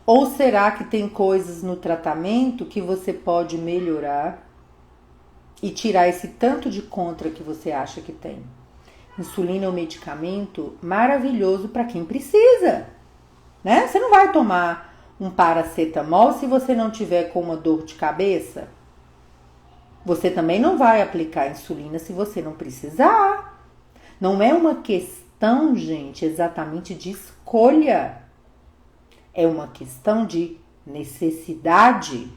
[SPEAKER 1] Ou será que tem coisas no tratamento que você pode melhorar e tirar esse tanto de contra que você acha que tem? Insulina é um medicamento maravilhoso para quem precisa, né? Você não vai tomar um paracetamol se você não tiver com uma dor de cabeça. Você também não vai aplicar insulina se você não precisar. Não é uma questão, gente, exatamente de escolha. É uma questão de necessidade.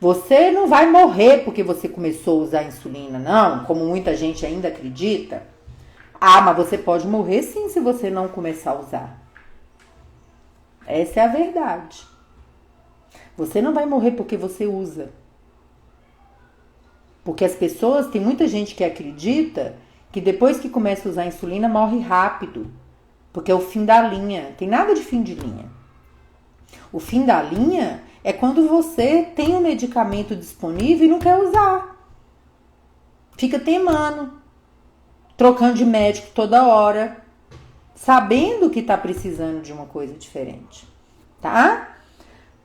[SPEAKER 1] Você não vai morrer porque você começou a usar insulina, não, como muita gente ainda acredita. Mas você pode morrer sim se você não começar a usar. Essa é a verdade. Você não vai morrer porque você usa. Porque as pessoas, tem muita gente que acredita que depois que começa a usar insulina morre rápido. Porque é o fim da linha. Tem nada de fim de linha. O fim da linha é quando você tem um medicamento disponível e não quer usar. Fica teimando, trocando de médico toda hora, sabendo que tá precisando de uma coisa diferente, tá?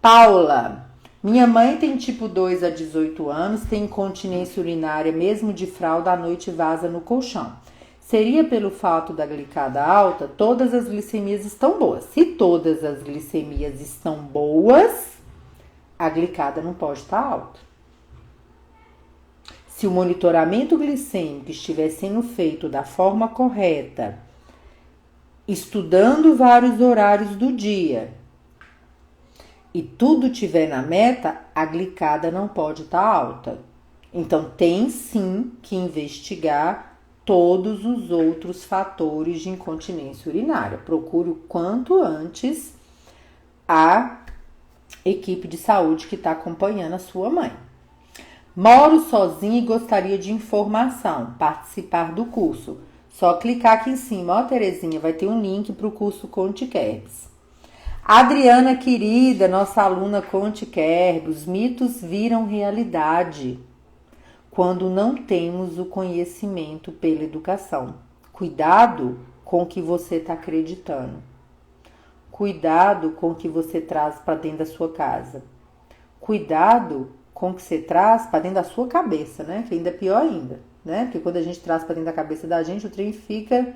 [SPEAKER 1] Paula, minha mãe tem tipo 2 há 18 anos, tem incontinência urinária mesmo de fralda, à noite vaza no colchão. Seria pelo fato da glicada alta? Todas as glicemias estão boas. Se todas as glicemias estão boas, a glicada não pode estar alta. Se o monitoramento glicêmico estiver sendo feito da forma correta, estudando vários horários do dia e tudo tiver na meta, a glicada não pode estar alta. Então, tem sim que investigar todos os outros fatores de incontinência urinária. Procure o quanto antes a equipe de saúde que está acompanhando a sua mãe. Moro sozinha e gostaria de informação. Participar do curso. Só clicar aqui em cima, ó, Terezinha, vai ter um link para o curso Conte Kerbs. Adriana querida, nossa aluna Conte Kerbs, os mitos viram realidade quando não temos o conhecimento pela educação. Cuidado com o que você está acreditando. Cuidado com o que você traz para dentro da sua casa. Cuidado com o que você traz para dentro da sua cabeça, né? Que ainda é pior ainda, né? Porque quando a gente traz para dentro da cabeça da gente, o trem fica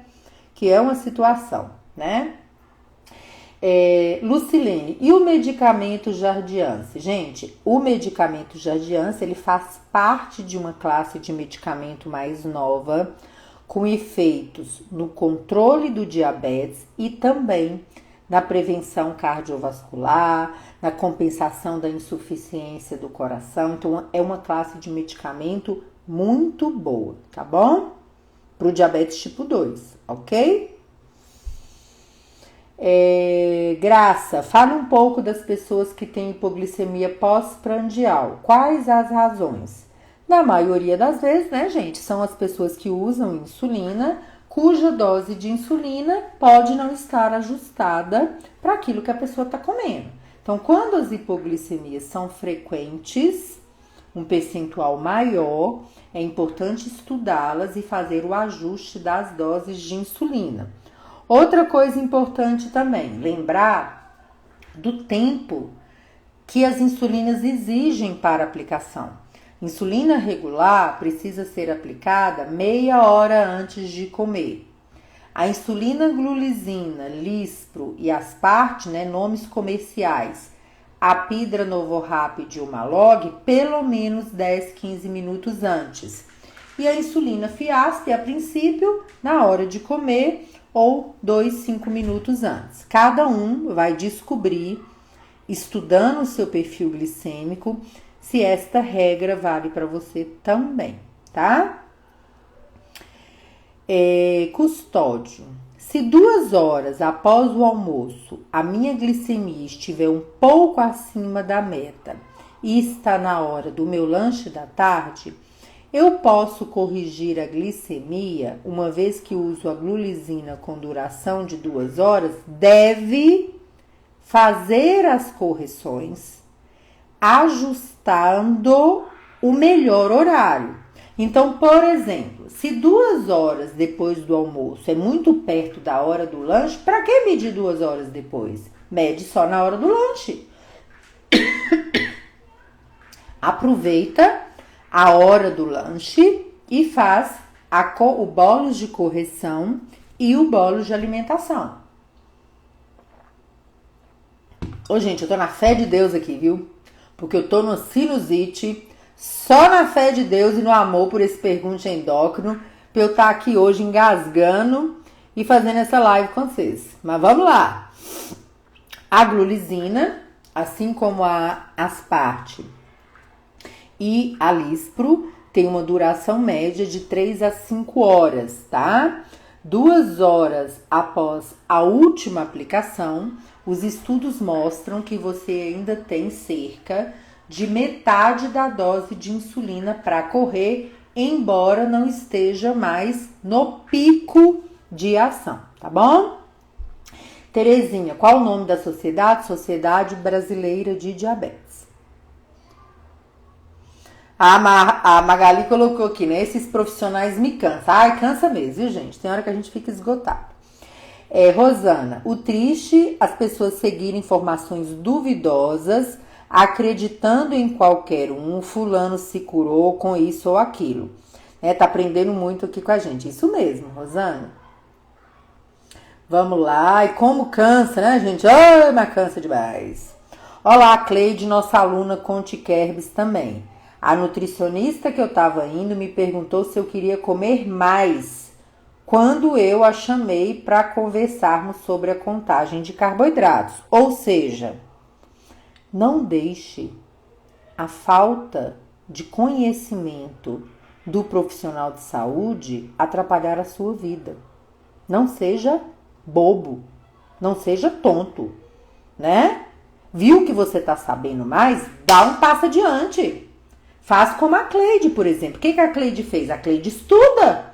[SPEAKER 1] que é uma situação, né? Lucilene, e o medicamento Jardiance? Gente, o medicamento Jardiance, ele faz parte de uma classe de medicamento mais nova, com efeitos no controle do diabetes e também na prevenção cardiovascular, na compensação da insuficiência do coração. Então, é uma classe de medicamento muito boa, tá bom? Para o diabetes tipo 2, ok? Graça, fala um pouco das pessoas que têm hipoglicemia pós-prandial. Quais as razões? Na maioria das vezes, né, gente, são as pessoas que usam insulina, cuja dose de insulina pode não estar ajustada para aquilo que a pessoa está comendo. Então, quando as hipoglicemias são frequentes, um percentual maior, é importante estudá-las e fazer o ajuste das doses de insulina. Outra coisa importante também, lembrar do tempo que as insulinas exigem para aplicação. Insulina regular precisa ser aplicada meia hora antes de comer. A insulina glulisina, Lispro e Aspart, né, nomes comerciais, Apidra, Novorapid e Humalog, pelo menos 10, 15 minutos antes. E a insulina Fiasp, a princípio, na hora de comer, ou 2, 5 minutos antes. Cada um vai descobrir, estudando o seu perfil glicêmico, se esta regra vale para você também, tá? Custódio. Se 2 horas após o almoço a minha glicemia estiver um pouco acima da meta e está na hora do meu lanche da tarde, eu posso corrigir a glicemia, uma vez que uso a glulisina com duração de 2 horas, deve fazer as correções, ajustando o melhor horário. Então, por exemplo, se 2 horas depois do almoço é muito perto da hora do lanche, para que medir 2 horas depois? Mede só na hora do lanche. Aproveita a hora do lanche e faz o bônus de correção e o bônus de alimentação. Ô, gente, eu tô na fé de Deus aqui, viu? Porque eu tô no sinusite, só na fé de Deus e no amor por esse pergunte endócrino, pra eu estar aqui hoje engasgando e fazendo essa live com vocês. Mas vamos lá. A glulisina, assim como a Aspart e a Lispro, tem uma duração média de 3 a 5 horas, tá? 2 horas após a última aplicação, os estudos mostram que você ainda tem cerca de metade da dose de insulina para correr, embora não esteja mais no pico de ação, tá bom? Terezinha, qual o nome da sociedade? Sociedade Brasileira de Diabetes. A Magali colocou aqui, né? Esses profissionais me cansam. Ai, cansa mesmo, viu, gente? Tem hora que a gente fica esgotado. Rosana, o triste, as pessoas seguirem informações duvidosas, acreditando em qualquer um, fulano se curou com isso ou aquilo. Tá aprendendo muito aqui com a gente. Isso mesmo, Rosana. Vamos lá. E como cansa, né, gente? Ai, mas cansa demais. Olá, Cleide, nossa aluna Conte Kerbs também. A nutricionista que eu estava indo me perguntou se eu queria comer mais quando eu a chamei para conversarmos sobre a contagem de carboidratos. Ou seja, não deixe a falta de conhecimento do profissional de saúde atrapalhar a sua vida. Não seja bobo, não seja tonto, né? Viu que você está sabendo mais? Dá um passo adiante. Faz como a Cleide, por exemplo. O que a Cleide fez? A Cleide estuda.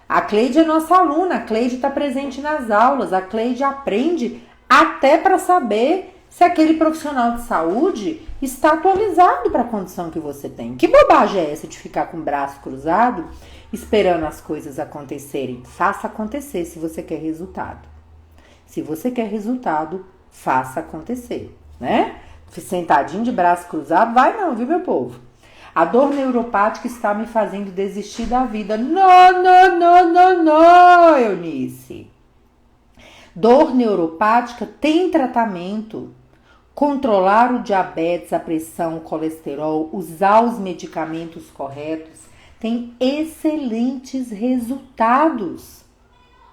[SPEAKER 1] A Cleide é nossa aluna, a Cleide está presente nas aulas, a Cleide aprende até para saber se aquele profissional de saúde está atualizado para a condição que você tem. Que bobagem é essa de ficar com o braço cruzado esperando as coisas acontecerem? Faça acontecer se você quer resultado. Se você quer resultado, faça acontecer, né? Sentadinho de braço cruzado, vai não, viu, meu povo? A dor neuropática está me fazendo desistir da vida. Não, Eunice. Dor neuropática tem tratamento. Controlar o diabetes, a pressão, o colesterol, usar os medicamentos corretos tem excelentes resultados,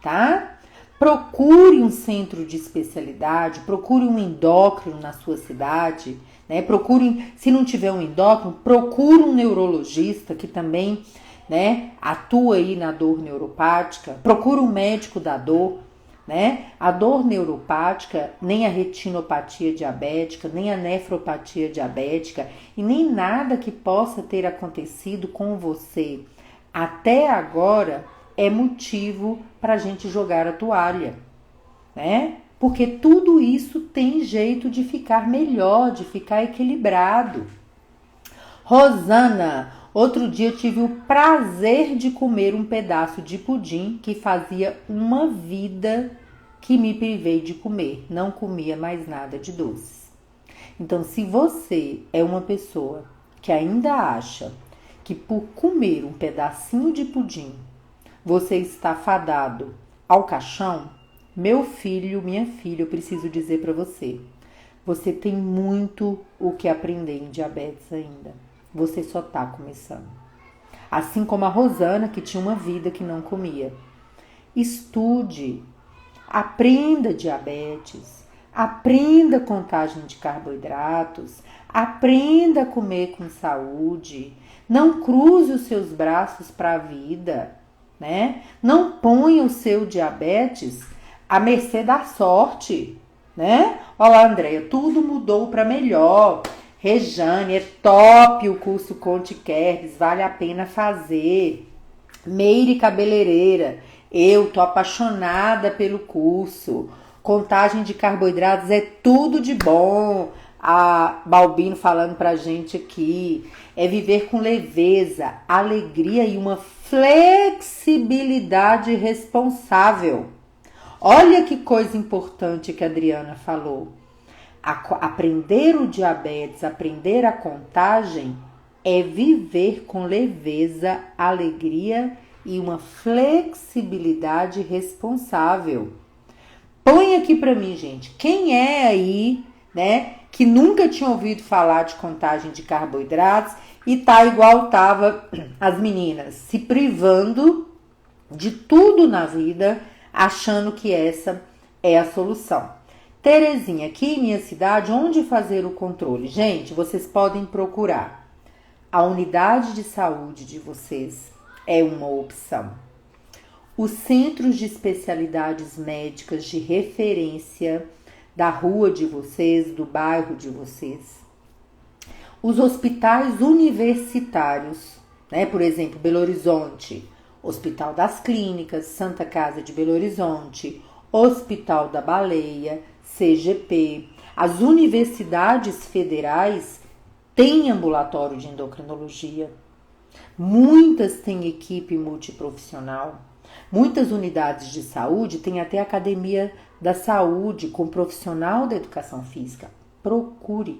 [SPEAKER 1] tá? Procure um centro de especialidade, procure um endócrino na sua cidade, né? Procure, se não tiver um endócrino, procure um neurologista que também, né, atua aí na dor neuropática. Procure um médico da dor, né? A dor neuropática, nem a retinopatia diabética, nem a nefropatia diabética e nem nada que possa ter acontecido com você até agora é motivo para a gente jogar a toalha, né? Porque tudo isso tem jeito de ficar melhor, de ficar equilibrado. Rosana, outro dia tive o prazer de comer um pedaço de pudim que fazia uma vida que me privei de comer. Não comia mais nada de doce. Então, se você é uma pessoa que ainda acha que por comer um pedacinho de pudim você está fadado ao caixão, meu filho, minha filha, eu preciso dizer para você, você tem muito o que aprender em diabetes ainda. Você só está começando. Assim como a Rosana, que tinha uma vida que não comia. Estude, aprenda diabetes, aprenda contagem de carboidratos, aprenda a comer com saúde, não cruze os seus braços para a vida, né? Não ponha o seu diabetes à mercê da sorte, né? Olá, Andréia, tudo mudou para melhor. Rejane, é top o curso Conte Kerbs, vale a pena fazer. Meire Cabeleireira, eu tô apaixonada pelo curso. Contagem de carboidratos é tudo de bom. A Balbino falando pra gente aqui. É viver com leveza, alegria e uma flexibilidade responsável. Olha que coisa importante que a Adriana falou. Aprender o diabetes, aprender a contagem é viver com leveza, alegria e uma flexibilidade responsável. Põe aqui pra mim, gente, quem é aí, né, que nunca tinha ouvido falar de contagem de carboidratos e tá igual tava as meninas, se privando de tudo na vida, achando que essa é a solução. Terezinha, aqui em minha cidade, onde fazer o controle? Gente, vocês podem procurar. A unidade de saúde de vocês é uma opção. Os centros de especialidades médicas de referência da rua de vocês, do bairro de vocês. Os hospitais universitários, né? Por exemplo, Belo Horizonte, Hospital das Clínicas, Santa Casa de Belo Horizonte, Hospital da Baleia, CGP. As universidades federais têm ambulatório de endocrinologia. Muitas têm equipe multiprofissional. Muitas unidades de saúde têm até academia da saúde com profissional da educação física. Procure.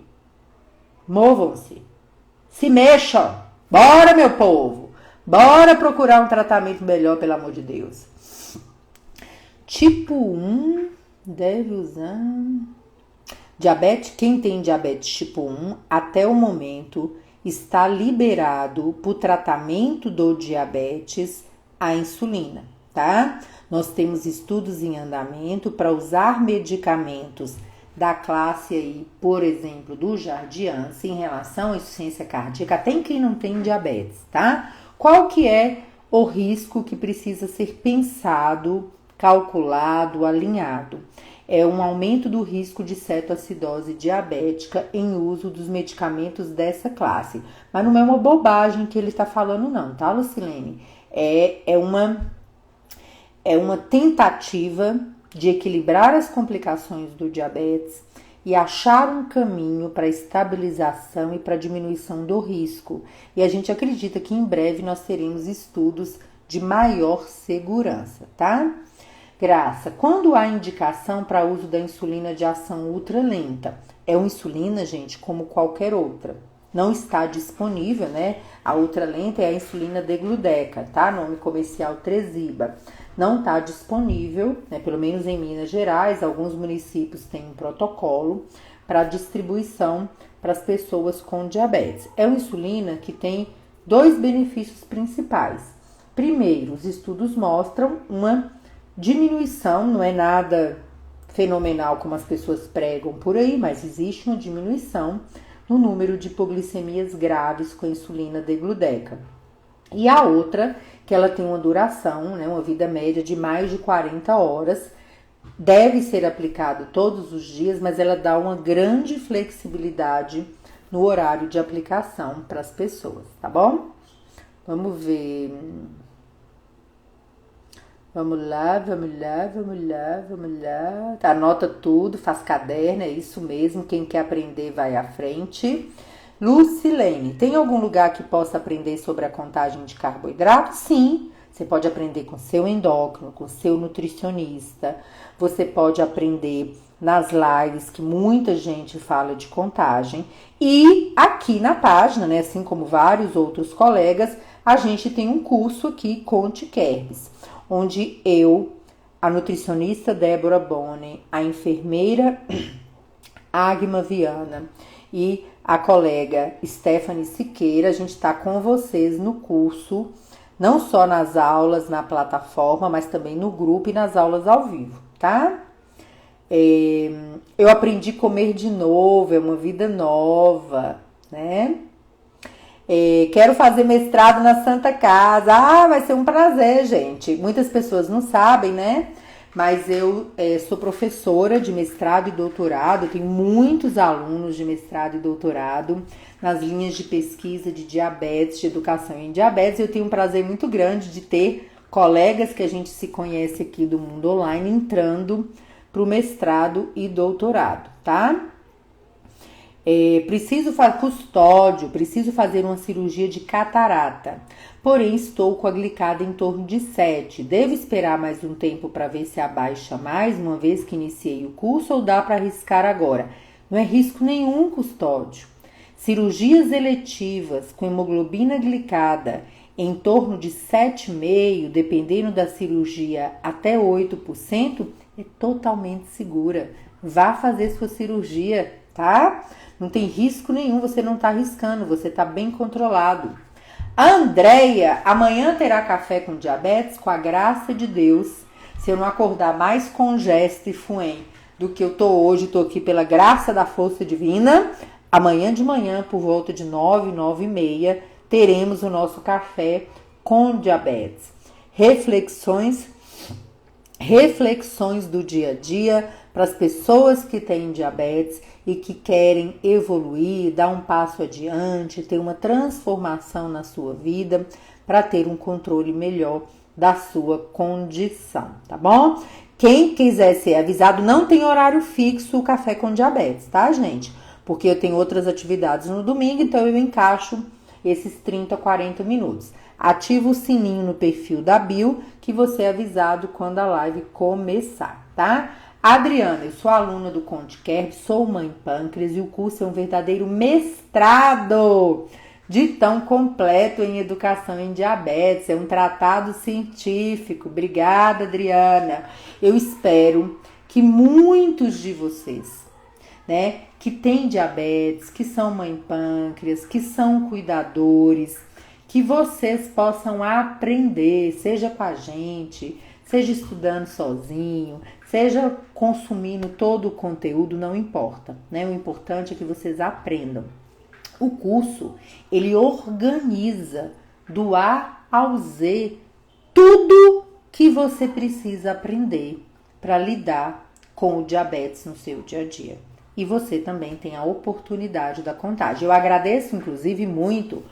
[SPEAKER 1] Movam-se. Se mexam. Bora, meu povo. Bora procurar um tratamento melhor, pelo amor de Deus. Tipo 1 deve usar... Diabetes, quem tem diabetes tipo 1, até o momento, está liberado para o tratamento do diabetes a insulina, tá? Nós temos estudos em andamento para usar medicamentos da classe aí, por exemplo, do Jardiance em relação à insuficiência cardíaca, até em quem não tem diabetes, tá? Qual que é o risco que precisa ser pensado, calculado, alinhado? É um aumento do risco de cetoacidose diabética em uso dos medicamentos dessa classe. Mas não é uma bobagem que ele está falando não, tá, Lucilene? É uma tentativa de equilibrar as complicações do diabetes e achar um caminho para estabilização e para diminuição do risco. E a gente acredita que em breve nós teremos estudos de maior segurança, tá? Graça, quando há indicação para uso da insulina de ação ultralenta? É uma insulina, gente, como qualquer outra. Não está disponível, né? A ultralenta é a insulina Degludec, tá? Nome comercial Tresiba. Não está disponível, né? Pelo menos em Minas Gerais, alguns municípios têm um protocolo para distribuição para as pessoas com diabetes. É uma insulina que tem dois benefícios principais. Primeiro, os estudos mostram uma diminuição, não é nada fenomenal como as pessoas pregam por aí, mas existe uma diminuição no número de hipoglicemias graves com a insulina Degludec. E a outra, que ela tem uma duração, né, uma vida média de mais de 40 horas, deve ser aplicado todos os dias, mas ela dá uma grande flexibilidade no horário de aplicação para as pessoas, tá bom? Vamos ver. Vamos lá. Anota tudo, faz caderno, é isso mesmo. Quem quer aprender vai à frente. Lucilene, tem algum lugar que possa aprender sobre a contagem de carboidratos? Sim, você pode aprender com seu endócrino, com seu nutricionista. Você pode aprender nas lives que muita gente fala de contagem. E aqui na página, né, assim como vários outros colegas, a gente tem um curso aqui, Conte Kerbs, onde eu, a nutricionista Débora Boni, a enfermeira Agma Viana e a colega Stephanie Siqueira, a gente está com vocês no curso, não só nas aulas, na plataforma, mas também no grupo e nas aulas ao vivo, tá? Eu aprendi a comer de novo, é uma vida nova, né? Quero fazer mestrado na Santa Casa. Ah, vai ser um prazer, gente. Muitas pessoas não sabem, né? Mas eu sou professora de mestrado e doutorado. Tenho muitos alunos de mestrado e doutorado nas linhas de pesquisa de diabetes, de educação em diabetes. Eu tenho um prazer muito grande de ter colegas que a gente se conhece aqui do mundo online entrando para o mestrado e doutorado, tá? Preciso fazer uma cirurgia de catarata, porém estou com a glicada em torno de 7. Devo esperar mais um tempo para ver se abaixa mais, uma vez que iniciei o curso, ou dá para arriscar agora? Não é risco nenhum, Custódio. Cirurgias eletivas com hemoglobina glicada em torno de 7,5, dependendo da cirurgia até 8%, é totalmente segura. Vá fazer sua cirurgia, tá? Não tem risco nenhum, você não tá arriscando, você tá bem controlado. A Andréia, amanhã terá café com diabetes, com a graça de Deus. Se eu não acordar mais congesto e fuem do que eu tô hoje, tô aqui pela graça da força divina. Amanhã de manhã, por volta de 9, 9h30, teremos o nosso café com diabetes. Reflexões do dia a dia para as pessoas que têm diabetes e que querem evoluir, dar um passo adiante, ter uma transformação na sua vida para ter um controle melhor da sua condição, tá bom? Quem quiser ser avisado, não tem horário fixo o café com diabetes, tá, gente? Porque eu tenho outras atividades no domingo, então eu encaixo esses 30, 40 minutos. Ativa o sininho no perfil da Bio, que você é avisado quando a live começar, tá? Adriana, eu sou aluna do Conte Kerbs, sou mãe pâncreas e o curso é um verdadeiro mestrado de tão completo em educação em diabetes. É um tratado científico. Obrigada, Adriana. Eu espero que muitos de vocês, né, que têm diabetes, que são mãe pâncreas, que são cuidadores, que vocês possam aprender, seja com a gente, seja estudando sozinho, seja consumindo todo o conteúdo, não importa, né? O importante é que vocês aprendam. O curso, ele organiza do A ao Z tudo que você precisa aprender para lidar com o diabetes no seu dia a dia. E você também tem a oportunidade da contagem. Eu agradeço, inclusive, muito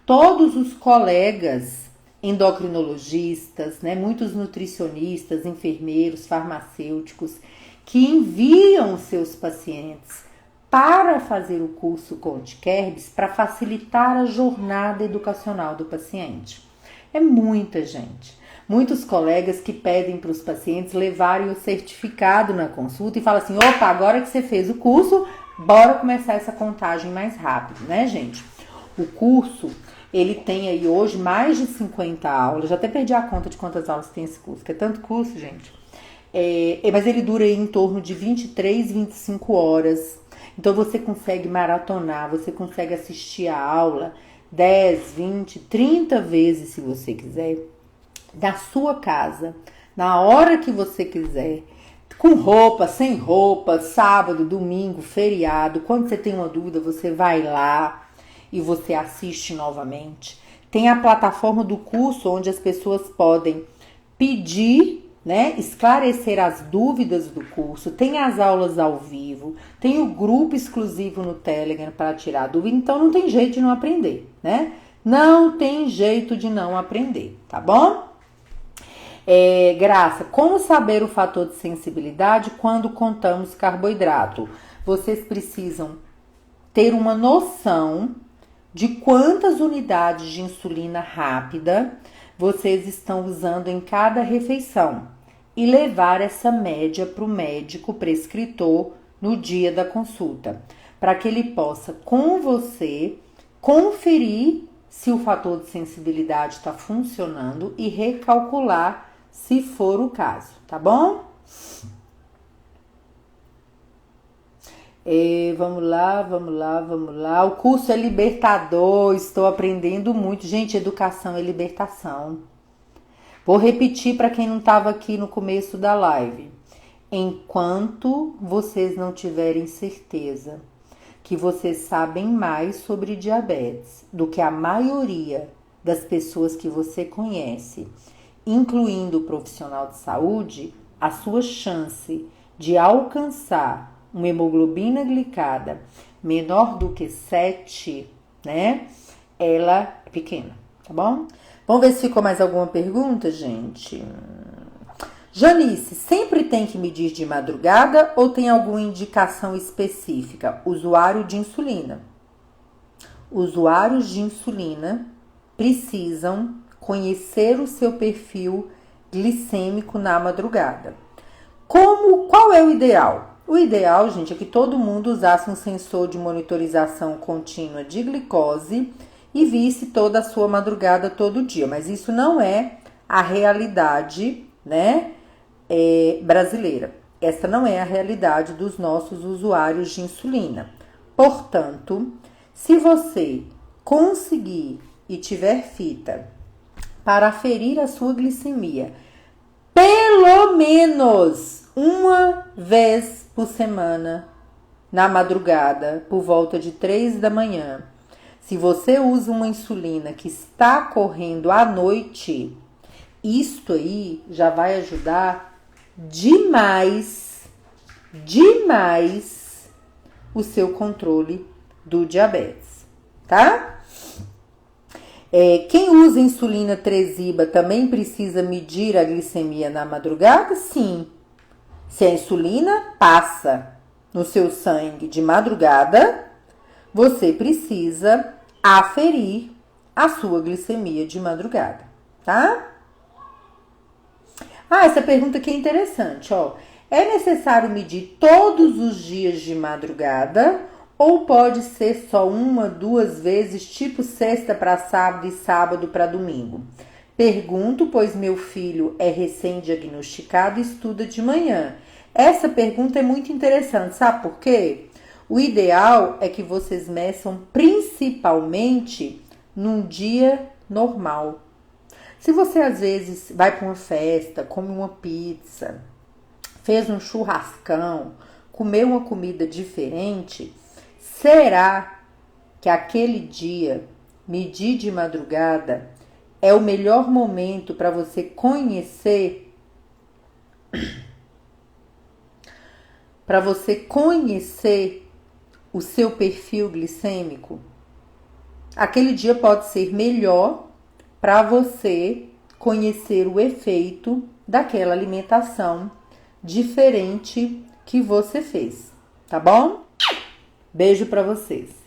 [SPEAKER 1] todos os colegas endocrinologistas, né, muitos nutricionistas, enfermeiros, farmacêuticos, que enviam seus pacientes para fazer o curso Conte-Kerbs para facilitar a jornada educacional do paciente. É muita gente. Muitos colegas que pedem para os pacientes levarem o certificado na consulta e falam assim, opa, agora que você fez o curso, bora começar essa contagem mais rápido, né, gente? O curso, ele tem aí hoje mais de 50 aulas, já até perdi a conta de quantas aulas tem esse curso, que é tanto curso, gente. Mas ele dura aí em torno de 23, 25 horas. Então você consegue maratonar, você consegue assistir a aula 10, 20, 30 vezes se você quiser, da sua casa, na hora que você quiser, com roupa, sem roupa, sábado, domingo, feriado. Quando você tem uma dúvida, você vai lá e você assiste novamente. Tem a plataforma do curso onde as pessoas podem pedir, né, esclarecer as dúvidas do curso. Tem as aulas ao vivo, tem o grupo exclusivo no Telegram para tirar dúvida. Então não tem jeito de não aprender, né? Não tem jeito de não aprender, tá bom? Graça, como saber o fator de sensibilidade quando contamos carboidrato? Vocês precisam ter uma noção de quantas unidades de insulina rápida vocês estão usando em cada refeição e levar essa média para o médico prescritor no dia da consulta, para que ele possa com você conferir se o fator de sensibilidade está funcionando e recalcular se for o caso, tá bom? Vamos lá. O curso é libertador, estou aprendendo muito. Gente, educação é libertação. Vou repetir para quem não estava aqui no começo da live. Enquanto vocês não tiverem certeza que vocês sabem mais sobre diabetes do que a maioria das pessoas que você conhece, incluindo o profissional de saúde, a sua chance de alcançar uma hemoglobina glicada menor do que 7, né? Ela é pequena, tá bom? Vamos ver se ficou mais alguma pergunta, gente. Janice, sempre tem que medir de madrugada ou tem alguma indicação específica? Usuário de insulina. Usuários de insulina precisam conhecer o seu perfil glicêmico na madrugada. Qual é o ideal? O ideal, gente, é que todo mundo usasse um sensor de monitorização contínua de glicose e visse toda a sua madrugada todo dia. Mas isso não é a realidade, né, brasileira. Essa não é a realidade dos nossos usuários de insulina. Portanto, se você conseguir e tiver fita para aferir a sua glicemia pelo menos uma vez por semana, na madrugada, por volta de 3 da manhã, se você usa uma insulina que está correndo à noite, isto aí já vai ajudar demais o seu controle do diabetes, tá? Quem usa insulina Tresiba também precisa medir a glicemia na madrugada? Sim. Se a insulina passa no seu sangue de madrugada, você precisa aferir a sua glicemia de madrugada, tá? Essa pergunta aqui é interessante, ó. É necessário medir todos os dias de madrugada ou pode ser só 1, 2 vezes, tipo sexta para sábado e sábado para domingo? Pergunto, pois meu filho é recém-diagnosticado e estuda de manhã. Essa pergunta é muito interessante, sabe por quê? O ideal é que vocês meçam principalmente num dia normal. Se você às vezes vai para uma festa, come uma pizza, fez um churrascão, comeu uma comida diferente, será que aquele dia, medir de madrugada, é o melhor momento para você conhecer o seu perfil glicêmico? Aquele dia pode ser melhor para você conhecer o efeito daquela alimentação diferente que você fez, tá bom? Beijo para vocês.